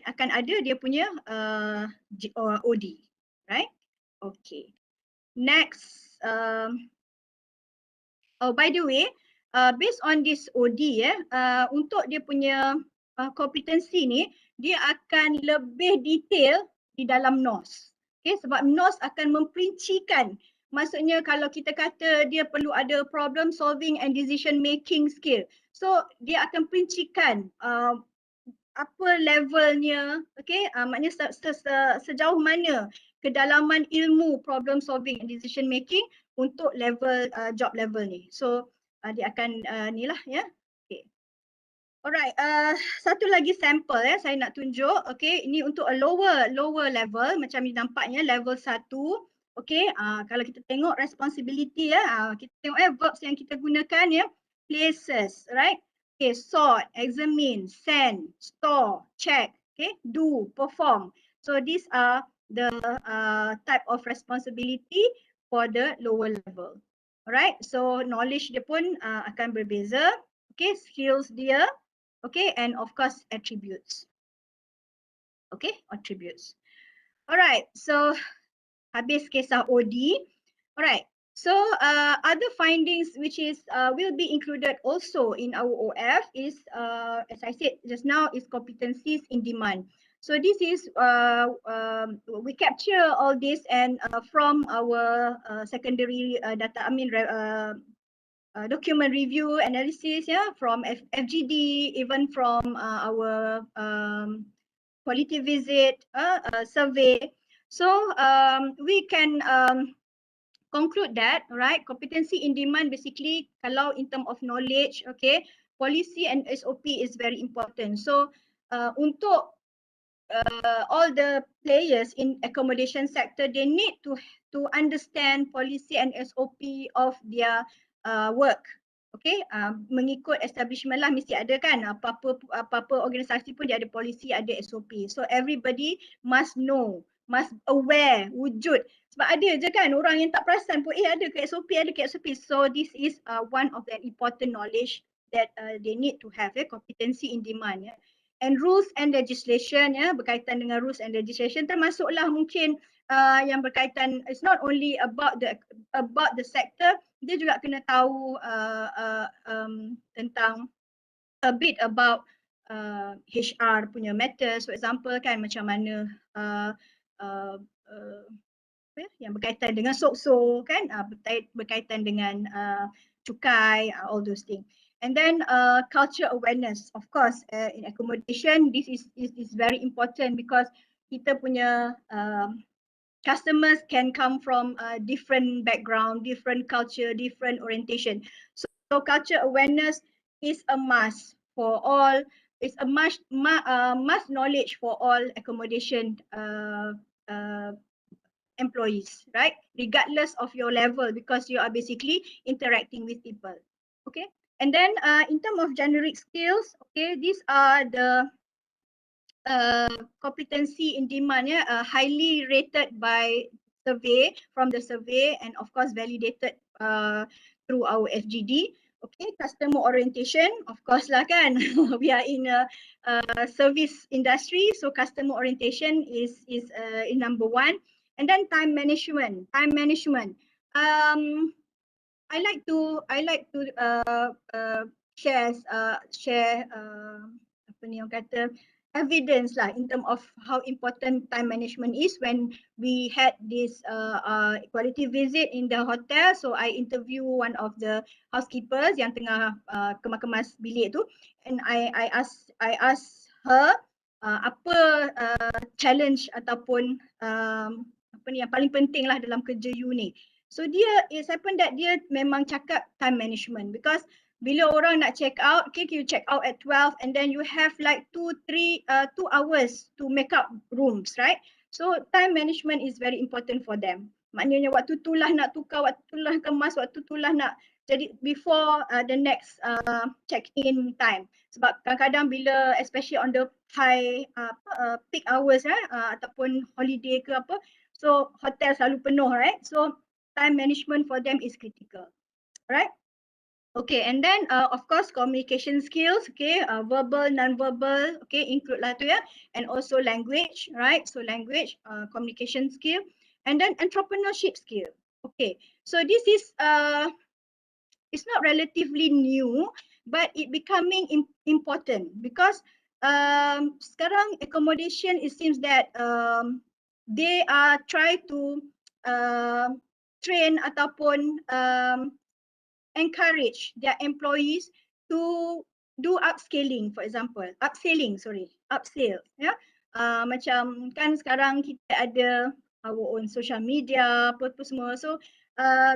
akan ada dia punya OD, right? Okay. Next, oh by the way, based on this OD untuk dia punya kompetensi ni dia akan lebih detail di dalam NOS. Okay, sebab NOS akan memperincikan, maksudnya kalau kita kata dia perlu ada problem solving and decision making skill. So dia akan perincikan apa levelnya, okay, maknanya sejauh mana kedalaman ilmu problem solving and decision making untuk level job level ni. So dia akan ni lah ya. Okay. Alright, satu lagi sampel saya nak tunjuk. Okay, ini untuk a lower level, macam ni nampaknya level 1. Okay, kalau kita tengok responsibility kita tengok verbs yang kita gunakan places, right? Okay, sort, examine, send, store, check, okay, do, perform. So these are the type of responsibility for the lower level. Alright, so knowledge dia pun akan berbeza. Okay, skills dia, okay, and of course attributes. Okay, attributes. Alright, so habis kisah OD. Alright. So other findings which is will be included also in our OF is as I said just now is competencies in demand. So this is we capture all this and from our secondary data, document review analysis from FGD, even from our quality visit survey. So we can conclude that, right, competency in demand basically kalau in term of knowledge, okay, policy and SOP is very important. So untuk all the players in accommodation sector, they need to understand policy and SOP of their work. Okay, mengikut establishment lah mesti ada kan, apa-apa organisasi pun dia ada policy, ada SOP. So everybody must know, must aware, wujud. Sebab ada je kan orang yang tak perasan pun, ada ke SOP, ada ke SOP. So this is one of the important knowledge that they need to have, competency in demand. And rules and legislation, berkaitan dengan rules and legislation, termasuklah mungkin yang berkaitan, it's not only about the sector, dia juga kena tahu tentang a bit about HR punya matters, for example kan, macam mana yang berkaitan dengan SOCSO kan, berkaitan dengan cukai, all those things. And then culture awareness, of course, in accommodation, this is very important because kita punya customers can come from different background, different culture, different orientation. So culture awareness is a must for all. It's a must knowledge for all accommodation employees, right? Regardless of your level, because you are basically interacting with people. Okay. And then in terms of generic skills, okay, these are the competency in demand, highly rated by survey, from the survey, and of course validated through our FGD. Okay, customer orientation, of course lah kan, we are in a service industry, so customer orientation is number one. And then time management. I like to share apa ni orang kata, evidence lah in terms of how important time management is. When we had this quality visit in the hotel, so I interview one of the housekeepers yang tengah kemas-kemas bilik tu, and I ask her apa challenge ataupun apa ni yang paling penting lah dalam kerja you ni. So it's happened that dia memang cakap time management, because bila orang nak check out, okay, you check out at 12 and then you have like 2 hours to make up rooms, right? So time management is very important for them. Maknanya waktu tu lah nak tukar, waktu tu lah kemas, waktu tu lah nak jadi before the next check-in time. Sebab kadang-kadang bila especially on the high peak hours ataupun holiday ke apa, so hotel selalu penuh, right? So time management for them is critical, right? Okay, and then of course communication skills, okay, verbal, non-verbal, okay, include lah tu and also language, right? So language, communication skill, and then entrepreneurship skill. Okay, so this is it's not relatively new, but it becoming important because sekarang accommodation, it seems that they are try to train ataupun encourage their employees to do upscaling, for example, upsell, macam kan sekarang kita ada our own social media, apa semua, so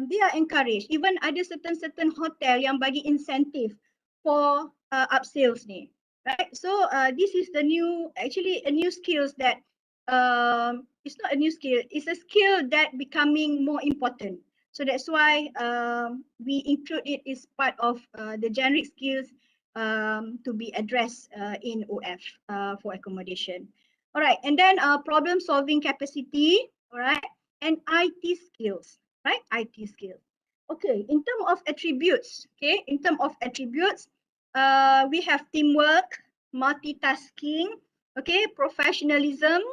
they are encouraged. Even ada certain hotel yang bagi incentive for upsales ni, right? So this is the new, actually a new skills that it's not a new skill, it's a skill that becoming more important. So that's why we include it as part of the generic skills to be addressed in OF for accommodation. All right, and then problem solving capacity, all right, and IT skills, right? IT skills. Okay, in terms of attributes, okay, we have teamwork, multitasking, okay, professionalism,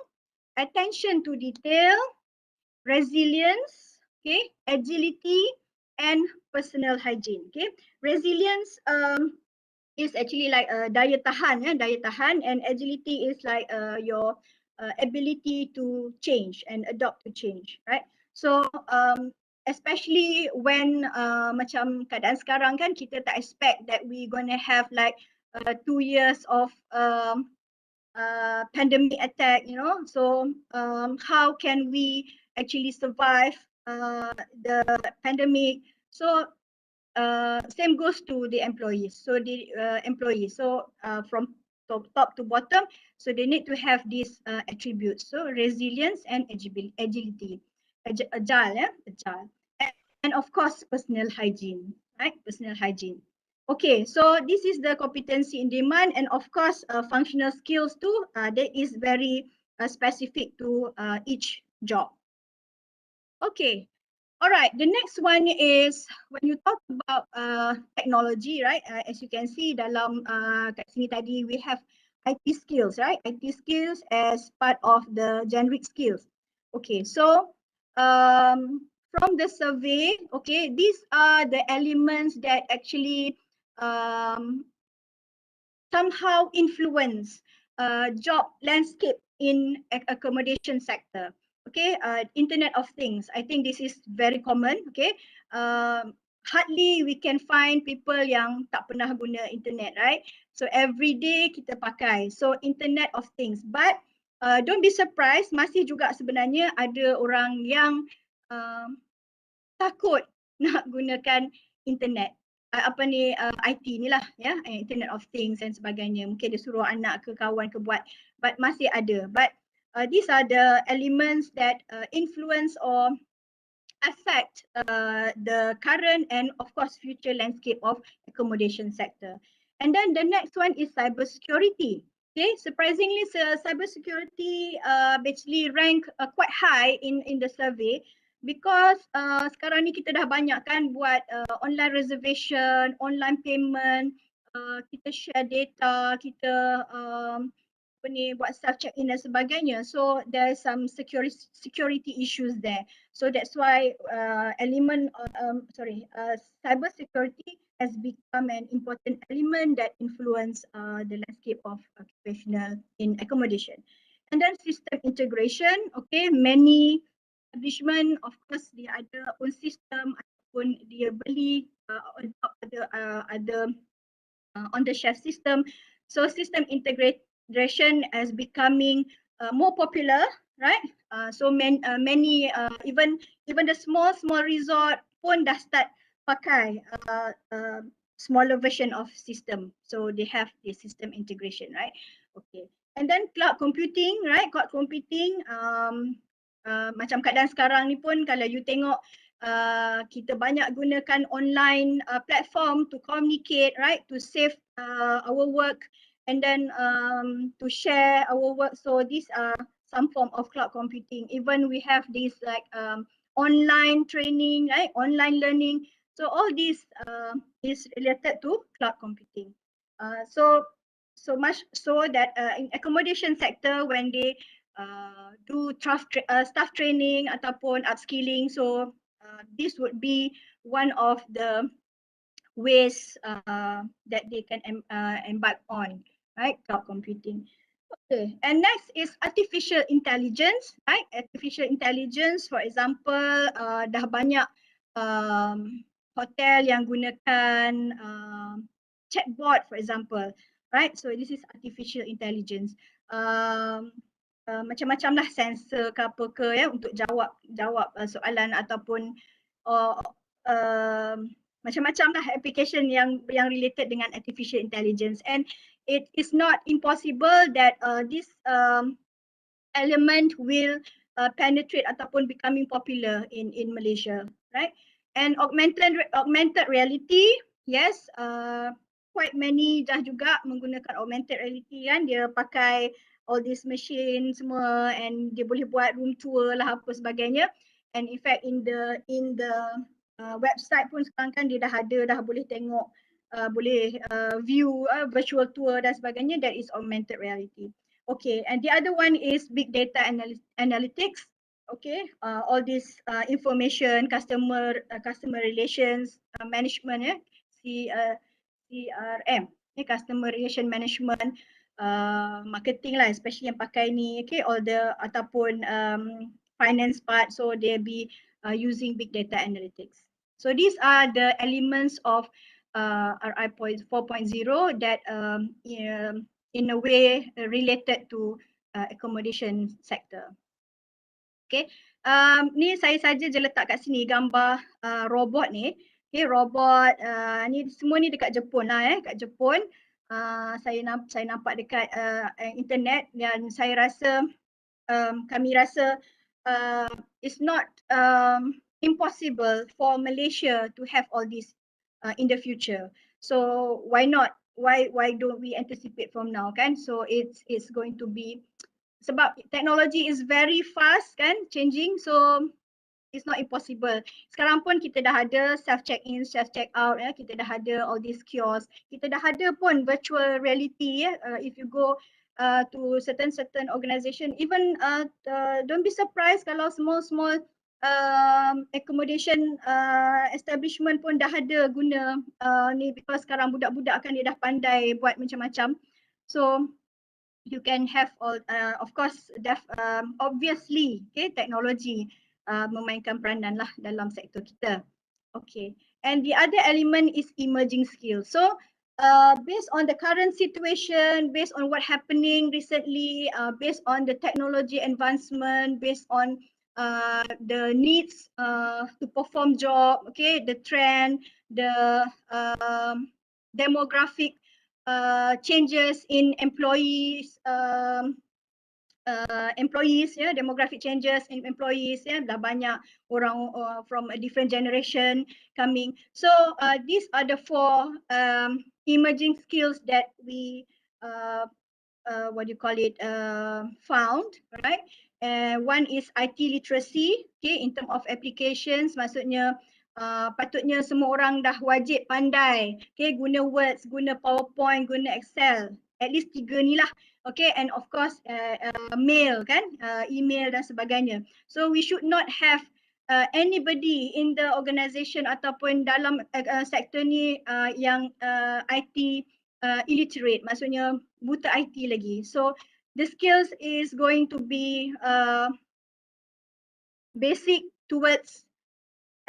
attention to detail, resilience, okay, agility, and personal hygiene. Okay, resilience is actually like daya tahan, and agility is like your ability to change and adopt to change, right? So especially when macam keadaan sekarang kan, kita tak expect that we gonna have like 2 years of pandemic attack, you know. So how can we actually survive the pandemic? So same goes to the employees. So the employees, so from top to bottom, so they need to have these attributes. So resilience and agility, agile, agile, and of course personal hygiene, right? Personal hygiene. Okay, so this is the competency in demand, and of course functional skills too. That is very specific to each job. Okay. All right, the next one is when you talk about technology, right? As you can see dalam kat sini tadi, we have IT skills, right? IT skills as part of the generic skills. Okay, so from the survey, okay, these are the elements that actually somehow influence job landscape in accommodation sector. Okay, Internet of Things. I think this is very common. Okay, hardly we can find people yang tak pernah guna internet, right? So every day kita pakai. So Internet of Things. But don't be surprised, masih juga sebenarnya ada orang yang takut nak gunakan internet. Apa ni IT ni lah ya, Internet of Things dan sebagainya. Mungkin dia suruh anak ke kawan ke buat, but masih ada. But these are the elements that influence or affect the current and of course future landscape of accommodation sector. And then the next one is cybersecurity. Okay, surprisingly, cybersecurity basically rank quite high in the survey because sekarang ni kita dah banyak kan buat online reservation, online payment, kita share data, kita buat self check in dan sebagainya. So there is some security issues there. So that's why cyber security has become an important element that influence the landscape of occupational in accommodation. And then system integration. Okay, many establishment of course dia ada own system ataupun dia beli ada on the shelf system. So system integration is becoming more popular, right? So many even the small resort pun dah start pakai smaller version of system. So they have the system integration, right? Okay. And then cloud computing, right? Cloud computing macam keadaan sekarang ni pun kalau you tengok kita banyak gunakan online platform to communicate, right? To save our work and then to share our work. So these are some form of cloud computing. Even we have this like online training, right? Online learning. So all this is related to cloud computing. So much so that in accommodation sector when they do staff training ataupun upskilling, so this would be one of the ways that they can embark on, right? Cloud computing. Okay, and next is artificial intelligence, right? Artificial intelligence, for example, dah banyak hotel yang gunakan chatbot, for example, right? So this is artificial intelligence. Macam-macam lah sensor ke apa ke ya untuk jawab soalan ataupun macam-macam lah application yang related dengan artificial intelligence, and it is not impossible that this element will penetrate ataupun becoming popular in Malaysia, right? And augmented reality, yes, quite many dah juga menggunakan augmented reality kan, dia pakai all these machine semua and dia boleh buat room tour lah apa sebagainya. And in fact in the website pun sekarang kan dia dah boleh tengok boleh view virtual tour dan sebagainya. That is augmented reality. Okay, and the other one is big data analytics. Okay, all this information, customer relations management, CRM, customer relation management, marketing lah, especially yang pakai ni, okay, all the ataupun finance part, so they'll be using big data analytics. So these are the elements of RI 4.0 that in a way related to accommodation sector. Okay, ni saya saja je letak kat sini gambar robot ni. Okay, robot ni semua ni dekat Jepun lah kat Jepun. Saya nampak dekat internet dan saya rasa kami rasa it's not impossible for Malaysia to have all this in the future. So why not? Why don't we anticipate from now kan? So it's going to be sebab technology is very fast kan changing, so it's not impossible. Sekarang pun kita dah ada self check in, self check out ya. Kita dah ada all these kiosks. Kita dah ada pun virtual reality ya. If you go to certain organisation, even don't be surprised kalau small accommodation establishment pun dah ada guna ni, because sekarang budak-budak kan dia dah pandai buat macam-macam. So you can have all of course obviously okay, technology memainkan peranan lah dalam sektor kita. Okay, and the other element is emerging skills. So based on the current situation, based on what happening recently, based on the technology advancement, based on the needs to perform job, okay, the trend, the demographic changes in employees, demographic changes in employees, dah banyak orang from a different generation coming. So these are the 4 emerging skills that we found, right? One is IT literacy, okay, in terms of applications, maksudnya patutnya semua orang dah wajib pandai, okay, guna Words, guna PowerPoint, guna Excel, at least 3 ni lah, okay, and of course mail kan, email dan sebagainya. So we should not have anybody in the organisation ataupun dalam sektor ni yang IT illiterate, maksudnya buta IT lagi. So the skills is going to be basic towards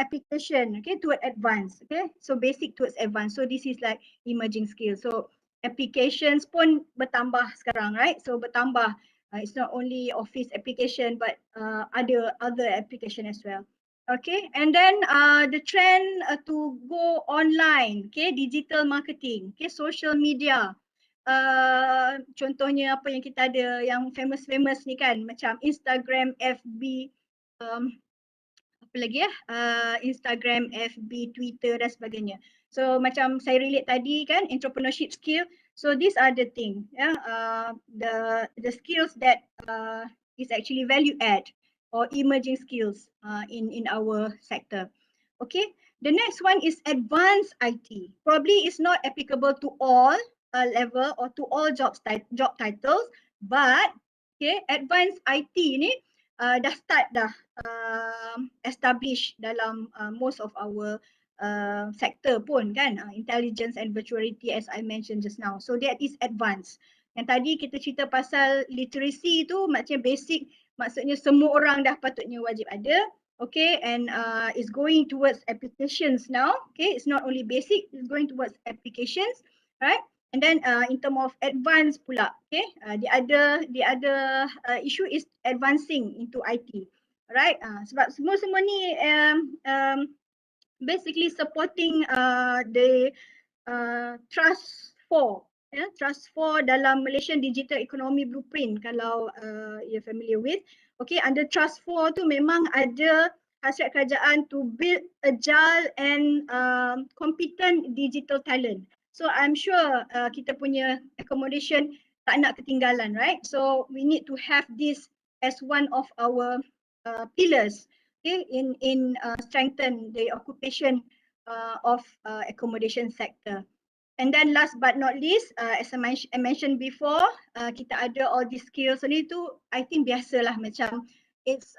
application, okay, toward advanced, okay. So basic towards advanced. So this is like emerging skills. So applications pun bertambah sekarang, right? So bertambah. It's not only office application but other application as well. Okay, and then the trend to go online, okay, digital marketing, okay, social media. Contohnya apa yang kita ada yang famous ni kan, macam Instagram, FB, apa lagi ya, Instagram, FB, Twitter dan sebagainya. So macam saya relate tadi kan, entrepreneurship skill. So these are the thing, the skills that is actually value add or emerging skills in our sector. Okay, the next one is advanced IT. Probably is not applicable to all level or to all job titles, but okay, advanced IT ni dah start dah establish dalam most of our sector pun kan, intelligence and virtuality as I mentioned just now. So that is advanced. Yang tadi kita cerita pasal literacy tu macam basic, maksudnya semua orang dah patutnya wajib ada. Okay, and it's going towards applications now. Okay, it's not only basic, it's going towards applications, right? And then in terms of advanced pula, okay, the other issue is advancing into IT, right? Sebab semua ni basically supporting the Trust 4, Trust 4 dalam Malaysian Digital Economy Blueprint kalau you're familiar with. Okay, under Trust 4 tu memang ada hasrat kerajaan to build agile and competent digital talent. So I'm sure kita punya accommodation tak nak ketinggalan, right? So we need to have this as one of our pillars, okay, in strengthen the occupation of accommodation sector. And then last but not least, as I mentioned before, kita ada all these skills ni tu, I think biasalah macam it's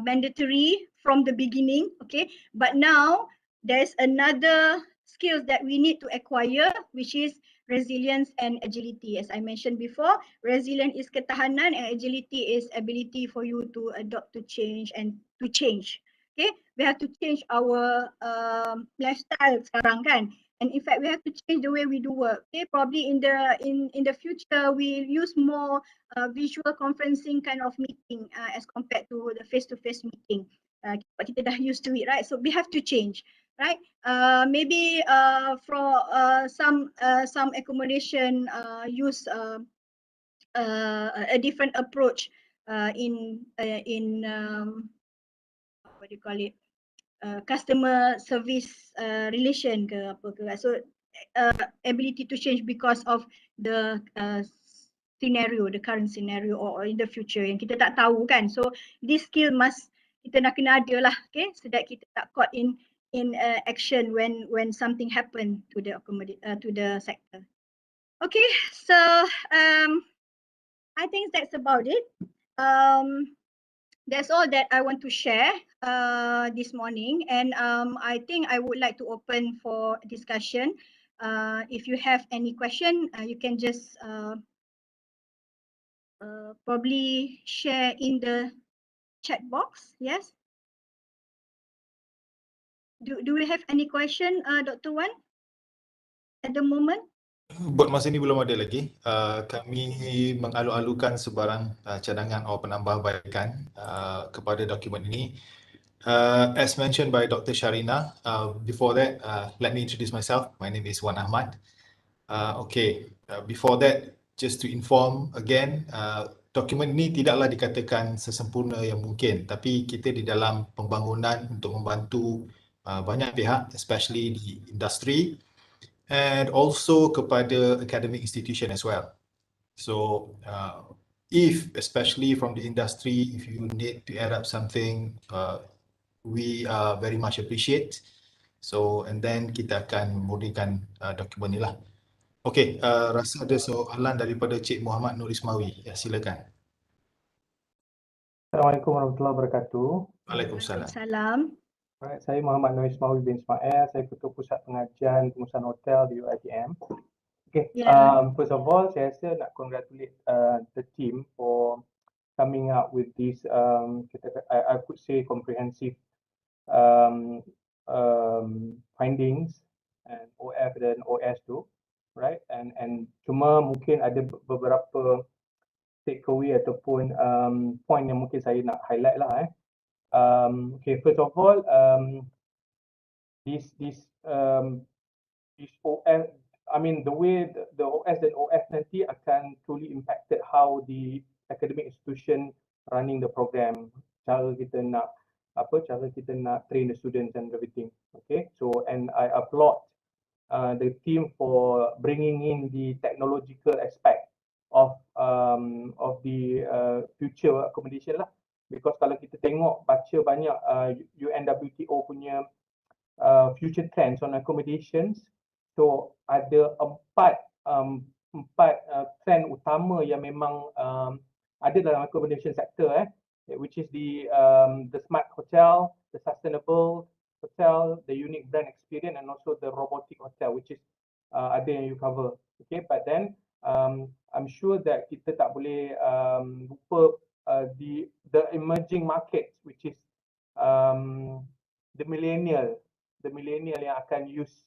mandatory from the beginning, okay. But now there's another skills that we need to acquire, which is resilience and agility. As I mentioned before, resilience is ketahanan and agility is ability for you to adopt to change and to change. Okay, we have to change our lifestyle sekarang kan. And in fact, we have to change the way we do work. Okay, probably in the future, we use more visual conferencing kind of meeting as compared to the face-to-face meeting. Kita dah used to it, right? So we have to change, right? Maybe for some accommodation use a different approach in what do you call it, customer service relation ke apa ke. So ability to change because of the scenario, the current scenario or in the future yang kita tak tahu kan. So this skill kita nak kena ada lah, okay, so that kita tak caught in action when something happen to the sector. Okay, so I think that's about it. That's all that I want to share this morning, and I think I would like to open for discussion. If you have any question, you can just probably share in the chat box. Yes. Do we have any question, Dr. Wan, at the moment? Buat masa ini belum ada lagi. Kami mengalu-alukan sebarang cadangan atau penambahbaikan kepada dokumen ini. As mentioned by Dr. Sharina, before that, let me introduce myself. My name is Wan Ahmad. Before that, just to inform again, dokumen ini tidaklah dikatakan sesempurna yang mungkin, tapi kita di dalam pembangunan untuk membantu banyak pihak, especially di industri, and also kepada academic institution as well. So, if especially from the industry, if you need to add up something, we very much appreciate. So, and then kita akan memurnikan dokumen ni lah. Okay, rasa ada soalan daripada Cik Muhammad Nur Ismawi. Ya, silakan. Assalamualaikum warahmatullahi wabarakatuh. Waalaikumsalam. Salam. Alright, saya Muhammad Nur Ismawi bin Ismail. Saya Ketua Pusat Pengajian Pengurusan Hotel di UITM. Okay, first of all, saya rasa nak congratulate the team for coming up with this, I could say comprehensive findings and OF dan OS tu, right? And cuma mungkin ada beberapa takeaway ataupun point yang mungkin saya nak highlight lah. Okay, first of all, this OS, I mean the way the OS dan OF nanti akan truly impacted how the academic institution running the program, cara kita nak train the students and everything. Okay, so and I applaud the team for bringing in the technological aspect of the future accommodation lah. Because kalau kita tengok baca banyak UNWTO punya future trends on accommodations, so ada empat trend utama yang memang ada dalam accommodation sector, which is the smart hotel, the sustainable hotel, the unique brand experience, and also the robotic hotel, which is ada yang you cover. Okay, but then I'm sure that kita tak boleh lupa the emerging markets, which is the millennial yang akan use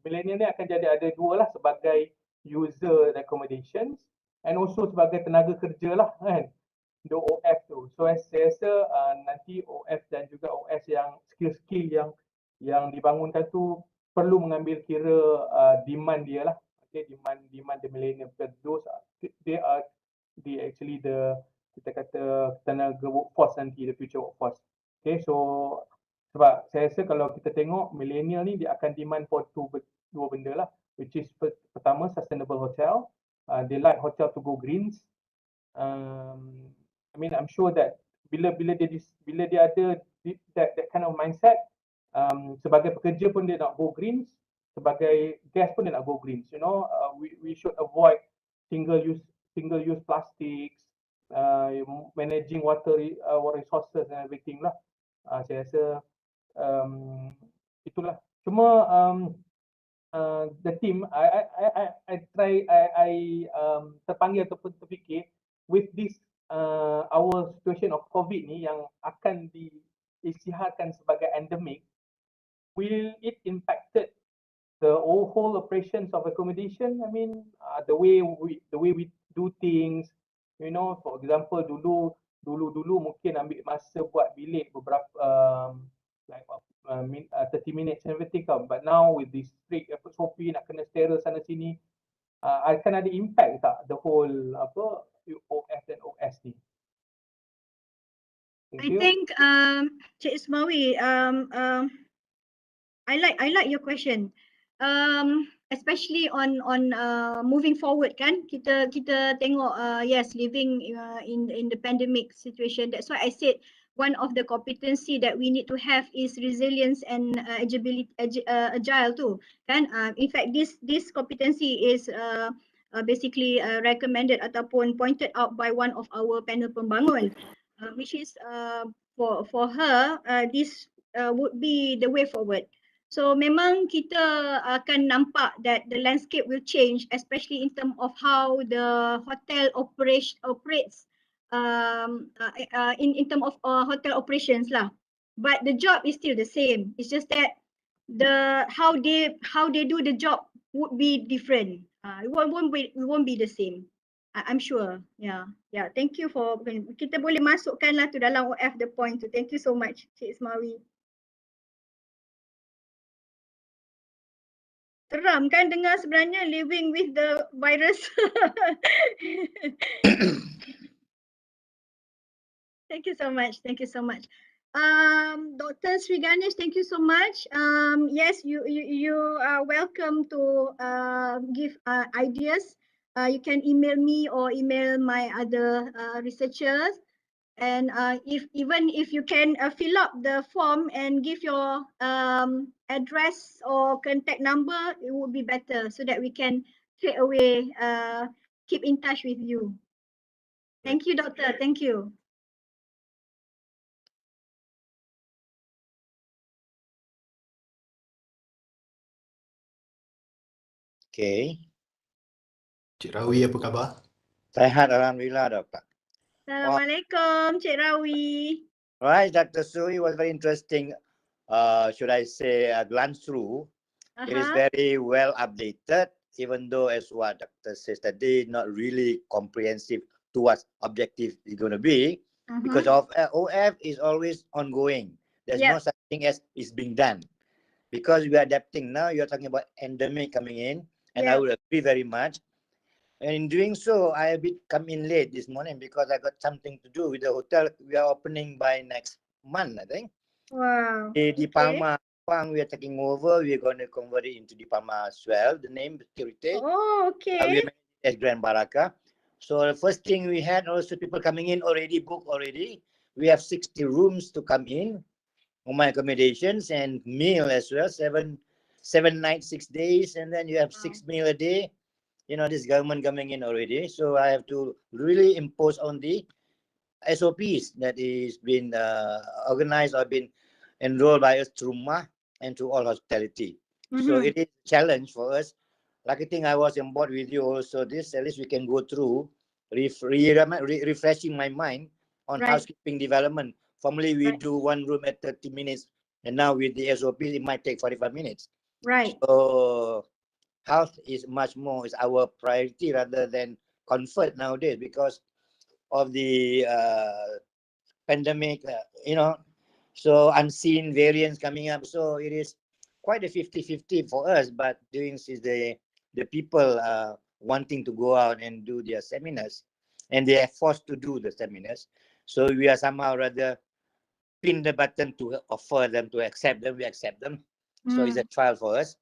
millennial ni akan jadi ada dua lah, sebagai user accommodations and also sebagai tenaga kerja lah kan, the OF tu. So saya rasa nanti OF dan juga OS yang skill-skill yang dibangunkan tu perlu mengambil kira demand dia lah. Okay, demand the millennial, because those they are actually the kita kata tenaga workforce nanti, the future workforce. Okay, so sebab saya rasa kalau kita tengok millennial ni dia akan demand for dua benda lah, which is pertama sustainable hotel, they like hotel to go greens. I mean I'm sure that bila dia ada that kind of mindset, sebagai pekerja pun dia nak go greens, sebagai guest pun dia nak go greens. You know, we should avoid single use plastics, managing water resources and everything lah. Saya rasa itulah. Cuma the team I terpanggil ataupun terfikir with this our situation of COVID ni yang akan diisytiharkan sebagai endemic, will it impacted the whole operations of accommodation? I mean the way we do things, you know, for example dulu Dulu-dulu mungkin ambil masa buat bilik beberapa like 30 minutes and everything kan. But now with this strict SOP nak kena sterile sana sini, akan ada impact tak the whole OF dan OS ni? I think Cik Ismawi, I like your question. Especially on moving forward kan, kita tengok yes, living in the pandemic situation. That's why I said one of the competency that we need to have is resilience and agile too kan. In fact this competency is basically recommended ataupun pointed out by one of our panel pembangun, which is for her this would be the way forward. So memang kita akan nampak that the landscape will change, especially in terms of how the hotel operates in terms of hotel operations lah. But the job is still the same. It's just that the how they do the job would be different. It won't be the same. I'm sure. Yeah. Thank you for kita boleh masukkanlah tu dalam OF the point tu. Thank you so much, Cik Ismawi. Seram kan dengar sebenarnya living with the virus. Thank you so much. Dr. Sri Ganesh, thank you so much. Yes, you are welcome to give ideas. You can email me or email my other researchers. And even if you can fill up the form and give your address or contact number, it would be better so that we can straight away keep in touch with you. Thank you, Doctor. Thank you. Okay. Cik Rawi, apa khabar? Sehat Alhamdulillah, Doktor. Assalamualaikum, Cik Rawi. Right, Dr. Suri was very interesting. Should I say a glance through? It is very well updated, even though as what Dr. says today, not really comprehensive to what objective is going to be, because of OF is always ongoing. There's no such thing as is being done. Because we are adapting now, you're talking about endemic coming in, and I would agree very much. And in doing so, I a bit come in late this morning because I got something to do with the hotel. We are opening by next month, I think. Wow. Di Palma, we are taking over. We are going to convert it into Di Palma as well. The name, security. Oh, okay. We are as Grand Baraka. So the first thing we had also people coming in already booked already. We have 60 rooms to come in on my accommodations and meal as well. Seven nights, 6 days, and then you have 6 meal a day. You know, this government coming in already. So I have to really impose on the SOPs that is been organized or been enrolled by us through MA and through all hospitality. So it is a challenge for us. Like I think I was on board with you also. This at least we can go through refreshing my mind on housekeeping development. Formerly we do one room at 30 minutes, and now with the SOP it might take 45 minutes. Right. So health is much more is our priority rather than comfort nowadays because of the pandemic, you know, so unseen variants coming up. So it is quite a 50-50 for us, but doing is the people wanting to go out and do their seminars, and they are forced to do the seminars. So we are somehow rather pin the button to offer them, to accept them, we accept them. So it's a trial for us.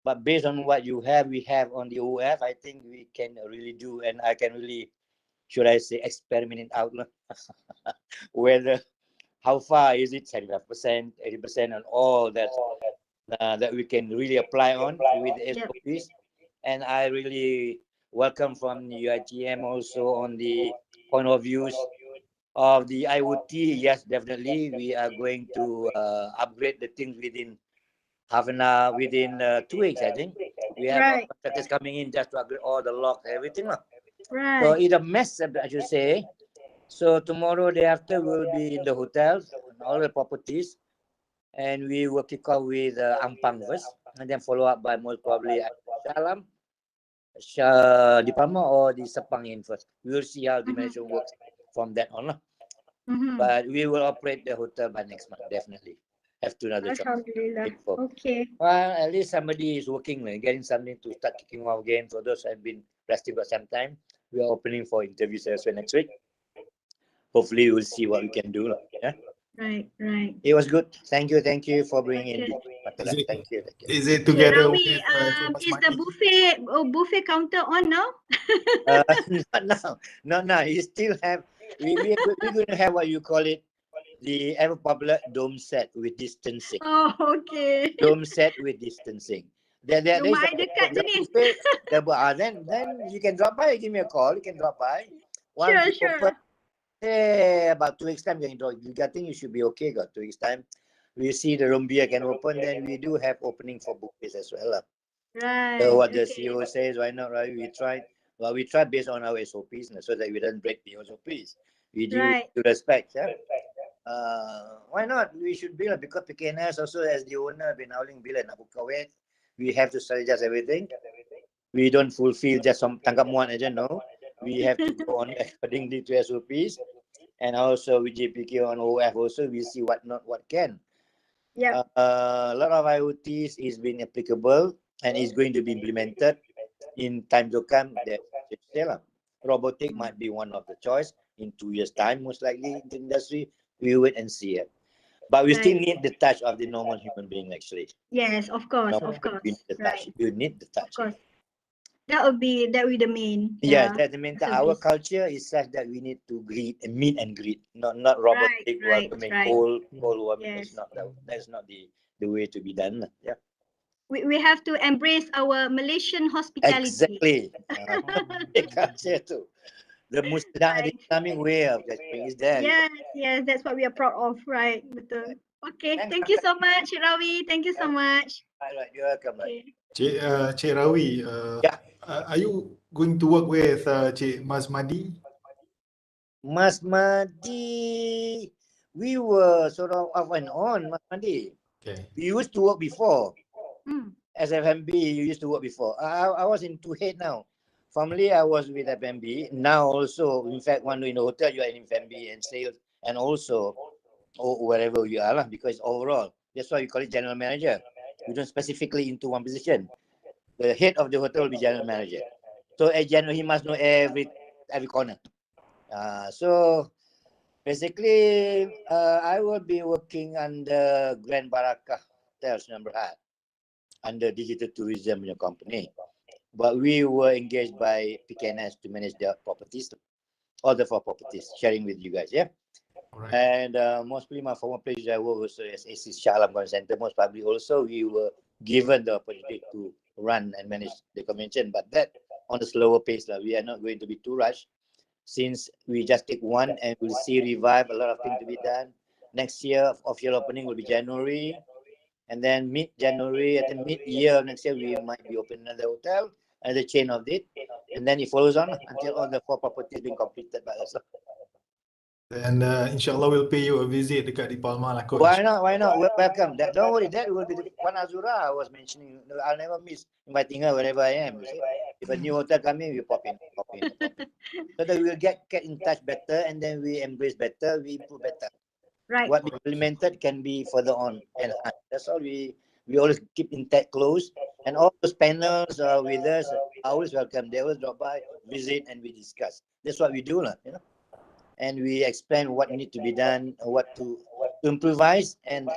But based on what we have on the OF, I think we can really do, and I can really, should I say, experiment it out. Whether, how far is it, 75%, 80%, and all that that we can really apply on with the SOPs. And I really welcome from the UITM also on the point of views of the IoT. Yes, definitely, we are going to upgrade the things within half an hour, within 2 weeks, I think. We have contractors coming in just to upgrade all the locks, everything. So it's a mess, I should say. So tomorrow, day after, we'll be in the hotels, all the properties, and we will kick off with Ampang first, and then follow up by most probably Shalam, Di Palma, or the Sepang in first. We will see how the management works from that on. But we will operate the hotel by next month, definitely. Have to another job. Alhamdulillah. Okay. Well, at least somebody is working, getting something to start kicking off again. For those who have been resting for some time, we are opening for interviews as well next week. Hopefully, we'll see what we can do. Yeah. Right. It was good. Thank you for bringing this. Thank you. Is it together Rawi, with is the buffet counter on now? Not now. You still have. We're going to have what you call it, the ever popular dome set with distancing. Oh, okay. Dome set with distancing. Rumah I dekat je ni. Then you can drop by. Give me a call. You can drop by. Once you Sure. open, about 2 weeks time, I think you should be okay. Got 2 weeks time. We see the room beer can open. Then we do have opening for buffets as well. Right. So what the CEO says, why not? Right? We tried based on our SOPs, so that we don't break the SOPs. We do to respect. Yeah. Why not? We should build, because PKNS also, as the owner, been howling bill and Abu Kawet. We have to strategize everything. We don't fulfill just some tangkap muat aja, no. We have to go on accordingly to SOPs, and also with JPK on OF also, we see what not, what can. Yeah. A lot of IoTs is being applicable and is going to be implemented in time to come. Robotic might be one of the choice in 2 years' time, most likely in the industry. We wait and see it. But we still need the touch of the normal human being, actually. Yes, of course. You need the touch. You need the touch. Of course. That would be the main. Yes, that's the main. Our culture is such that we need to meet and greet, not robotic welcoming, cold warming. Yes. That's not the way to be done. Yeah. We have to embrace our Malaysian hospitality. Exactly. Culture too. The Muslim Islamic way of explaining is there. Yes, that's what we are proud of, right? Betul. Okay, thank you so much, Rawi. Thank you so much. Right, you're welcome. Okay. Cik Rawi, are you going to work with Cik Mas Madi? Mas Madi, we were sort of off and on, Mas Madi. Okay. We used to work before. As FMB, you used to work before. I was in Tuhet now. Formerly, I was with FMB. Now also, in fact, when you're in the hotel, you are in FMB and sales, and also wherever you are, because overall. That's why we call it general manager. We don't specifically into one position. The head of the hotel will be general manager. So as general, he must know every corner. So basically, I will be working under Grand Barakah Hotels number 8 under digital tourism company. But we were engaged by PKNS to manage their properties, all the 4 properties, sharing with you guys, yeah? Right. And mostly my former place I work also as AC Shah Alam Convention Center, most probably also we were given the opportunity to run and manage the convention, but that on a slower pace. We are not going to be too rushed, since we just take one and we'll see revive a lot of things to be done. Next year, official opening will be January. And then mid-January, I think mid-year next year, we might be opening another hotel, another chain of it. And then it follows on until all the 4 properties being completed by us. And inshallah we'll pay you a visit dekat di Palma lah, coach. Why not? Welcome. Don't worry, that will be the one Azura I was mentioning. I'll never miss inviting her wherever I am. If a new hotel coming, we pop in. So that we will get in touch better, and then we embrace better, we improve better. Right. What we implemented can be further on enhanced. That's all we always keep in touch close. And all those panels with us are always welcome. They always drop by, visit, and we discuss. That's what we do, and we explain what need to be done, what to improvise. And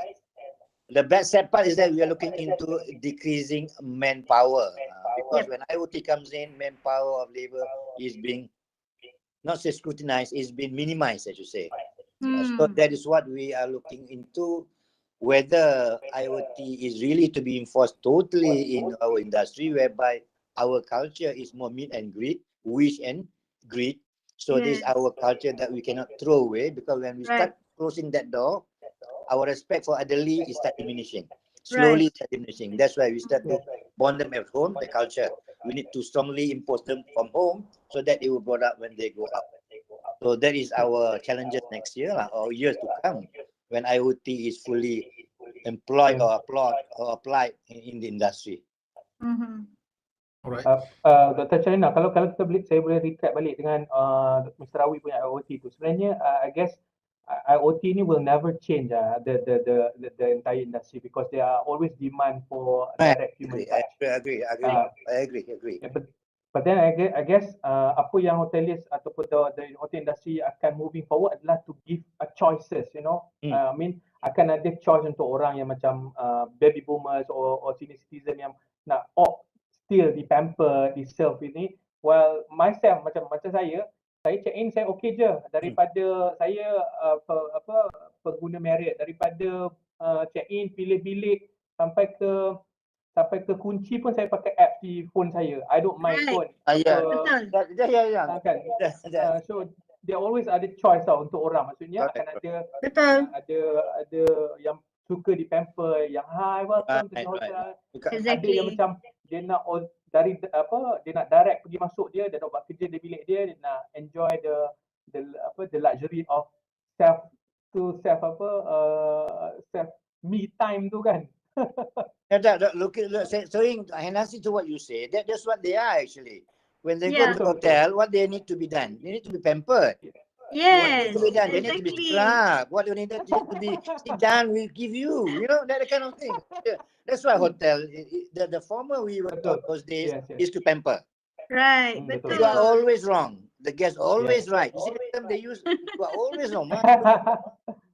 the best sad part is that we are looking into decreasing manpower, because when IoT comes in, manpower of labor is being not say scrutinized, is being minimized, as you say. So that is what we are looking into, whether IoT is really to be enforced totally in our industry, whereby our culture is more meet and greet, wish and greet. So this is our culture that we cannot throw away, because when we start closing that door, our respect for elderly is start diminishing. Slowly start diminishing. That's why we start to bond them at home, the culture. We need to strongly impose them from home so that it will brought up when they go out. So that is our challenges next year or years to come, when IoT is fully employed or applied in the industry. Alright. Dr. Chalina, kalau kita saya boleh recap balik dengan Mr. Rawi punya IoT tu. Sebenarnya I guess IoT ni will never change the entire industry because there are always demand for direct human touch. I agree. Yeah, but then I guess apa yang hoteliers ataupun the hotel industry akan moving forward adalah to give choices, you know. I mean akan ada choice untuk orang yang macam baby boomers or senior citizen yang nak opt still di pamper, di serve ini. While myself macam saya check in saya okey je daripada saya pengguna Marriott, daripada check in pilih bilik sampai ke kunci pun saya pakai app di phone saya. I don't mind pun. Kan? So there always ada choice tau untuk orang. Maksudnya akan ada yang suka di pamper, yang hi welcome to the hotel. Ada yang macam dia nak dia nak direct pergi masuk dia nak buat kerja di bilik dia nak enjoy the luxury of self me time tu kan. Saying enhancing to what you say, that's what they are actually. When they go to the hotel, what they need to be done? They need to be pampered. Yes, what they need to be scrubbed. What they need to be sit down, we give you. You know, that kind of thing. That's why hotel, the former we were taught those days is to pamper. Right, You are always wrong. The guest always right. You see the term they use, you are always wrong.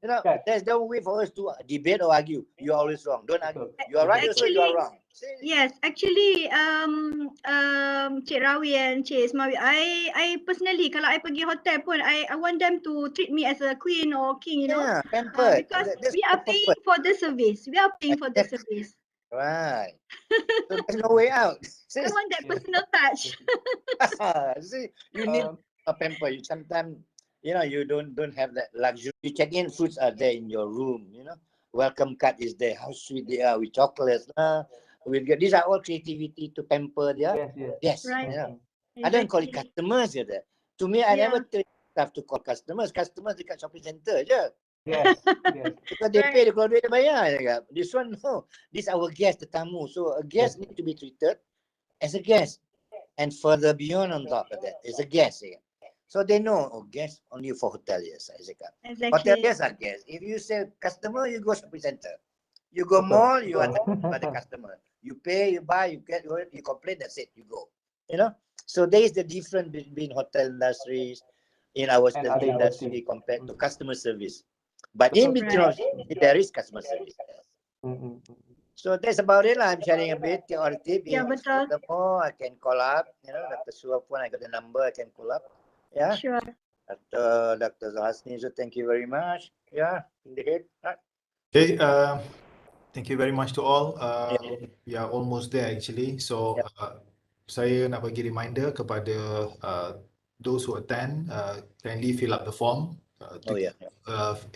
You know, there's no way for us to debate or argue. You are always wrong. Don't argue. You are right, so you are wrong. Yes, actually, Cik Rawi and Cik Ismail, I personally, kalau I pergi hotel pun, I want them to treat me as a queen or king, you know. Pampered. Because we are paying for the service. We are paying for the service. Right. So there's no way out. I want that personal touch. See, you need a pamper. You sometimes, you know, you don't have that luxury. You check in, foods are there in your room. You know, welcome card is there. How sweet they are with chocolates. We'll get these are all creativity to pamper. Yes. Right. You know. I don't call it customers. To me, I never have to call customers. Customers dekat shopping center je. Yes. Because they pay, kalau duit dia bayar. This one, no. This our guest, tetamu. So a guest need to be treated as a guest. And further beyond on top of that, is a guest. So they know, guest only for hotel, yes. Exactly. Hotel, yes, are guests. If you say customer, you go shopping center. You go mall, you are the customer. You pay, you buy, you get, you complain, that's it, you go. You know? So there is the difference between hotel industries, in our industry compared to customer service. But in between, there is customer service. So that's about it. I'm sharing a bit or tip. Yeah, betul. More, I can call up. You know, Dr. Suapun, I got the number. I can call up. Yeah. Sure. Dr. Zahasni, so thank you very much. Yeah, in the head. Okay. Thank you very much to all. We are almost there actually. So saya nak bagi reminder kepada those who attend, kindly fill up the form.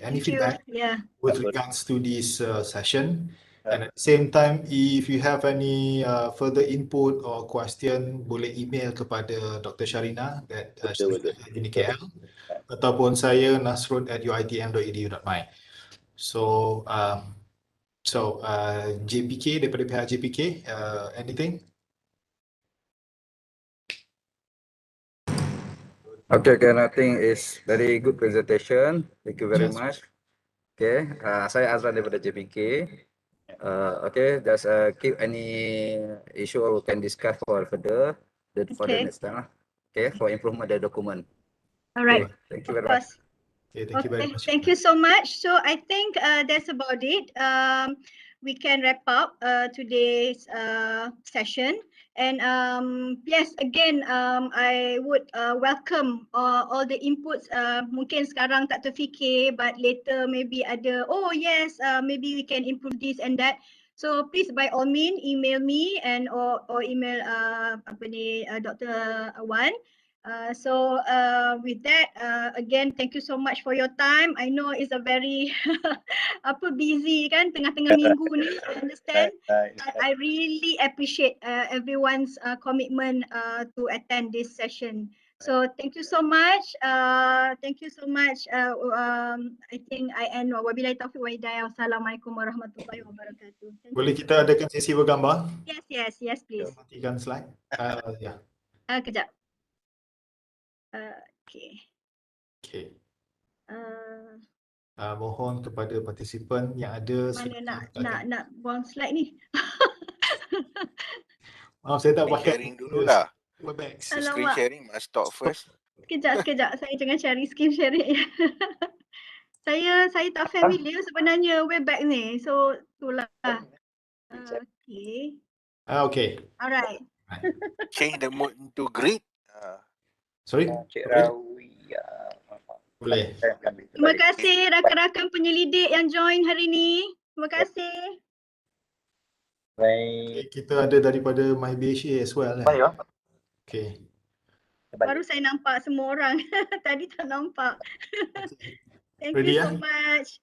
Any feedback with regards to this session. And at the same time, if you have any further input or question, boleh email kepada Dr. Sharina at KL ataupun saya nasrun@uitm.edu.my. So JPK, daripada pihak JPK, anything? Okay, I think it's very good presentation. Thank you very much. Okay, saya Azran daripada JPK. Okay, just keep any issue we can discuss for further for the next time. Okay, for improvement the document. All right. Okay, thank you very much. Okay, thank you very much. Thank you so much. So I think that's about it. We can wrap up today's session. And yes, again, I would welcome all the inputs. Mungkin sekarang tak terfikir, but later maybe ada, oh yes, maybe we can improve this and that. So please, by all means, email me and or email Dr. Wan. So with that, again, thank you so much for your time. I know it's a very busy kan tengah-tengah minggu ni, I understand. But I really appreciate everyone's commitment to attend this session. So thank you so much. Thank you so much. I think I end. Wabillahi taufiq wa hidayah. Wassalamualaikum warahmatullahi wabarakatuh. Boleh kita adakan sesi bergambar? Yes, please. Matikan slide. Ya. Kejap. Okay. mohon kepada partisipan yang ada Mana silakan. nak buang slide ni. Maaf, saya tak Screen pakai sharing dululah. Webex. Screen Alamak. sharing must stop first. Sekejap. Saya tengah cari screen sharing. Saya tak familiar sebenarnya Webex ni. So, itulah. Okay. Okay. Alright. Change the mode into grid. Sorry? Cik Rawi. Boleh. Terima kasih rakan-rakan penyelidik yang join hari ni. Terima kasih. Okay, kita ada daripada MyBHA as well. Okay. Baru saya nampak semua orang. Tadi tak nampak. Thank Ready, you so much.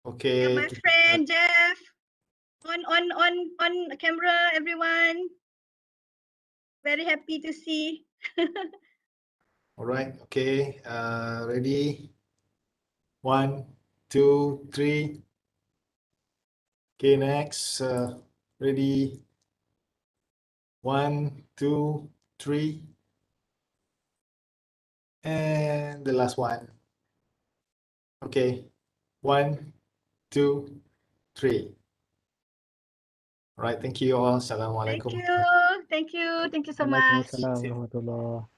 Okay. My friend Jeff. On camera, everyone. Very happy to see. Alright, okay. Ready? 1, 2, 3. Okay, next. Ready? 1, 2, 3. And the last one. Okay. 1, 2, 3. Alright, thank you all. Assalamualaikum. Thank you so much. Waalaikumsalam warahmatullahi.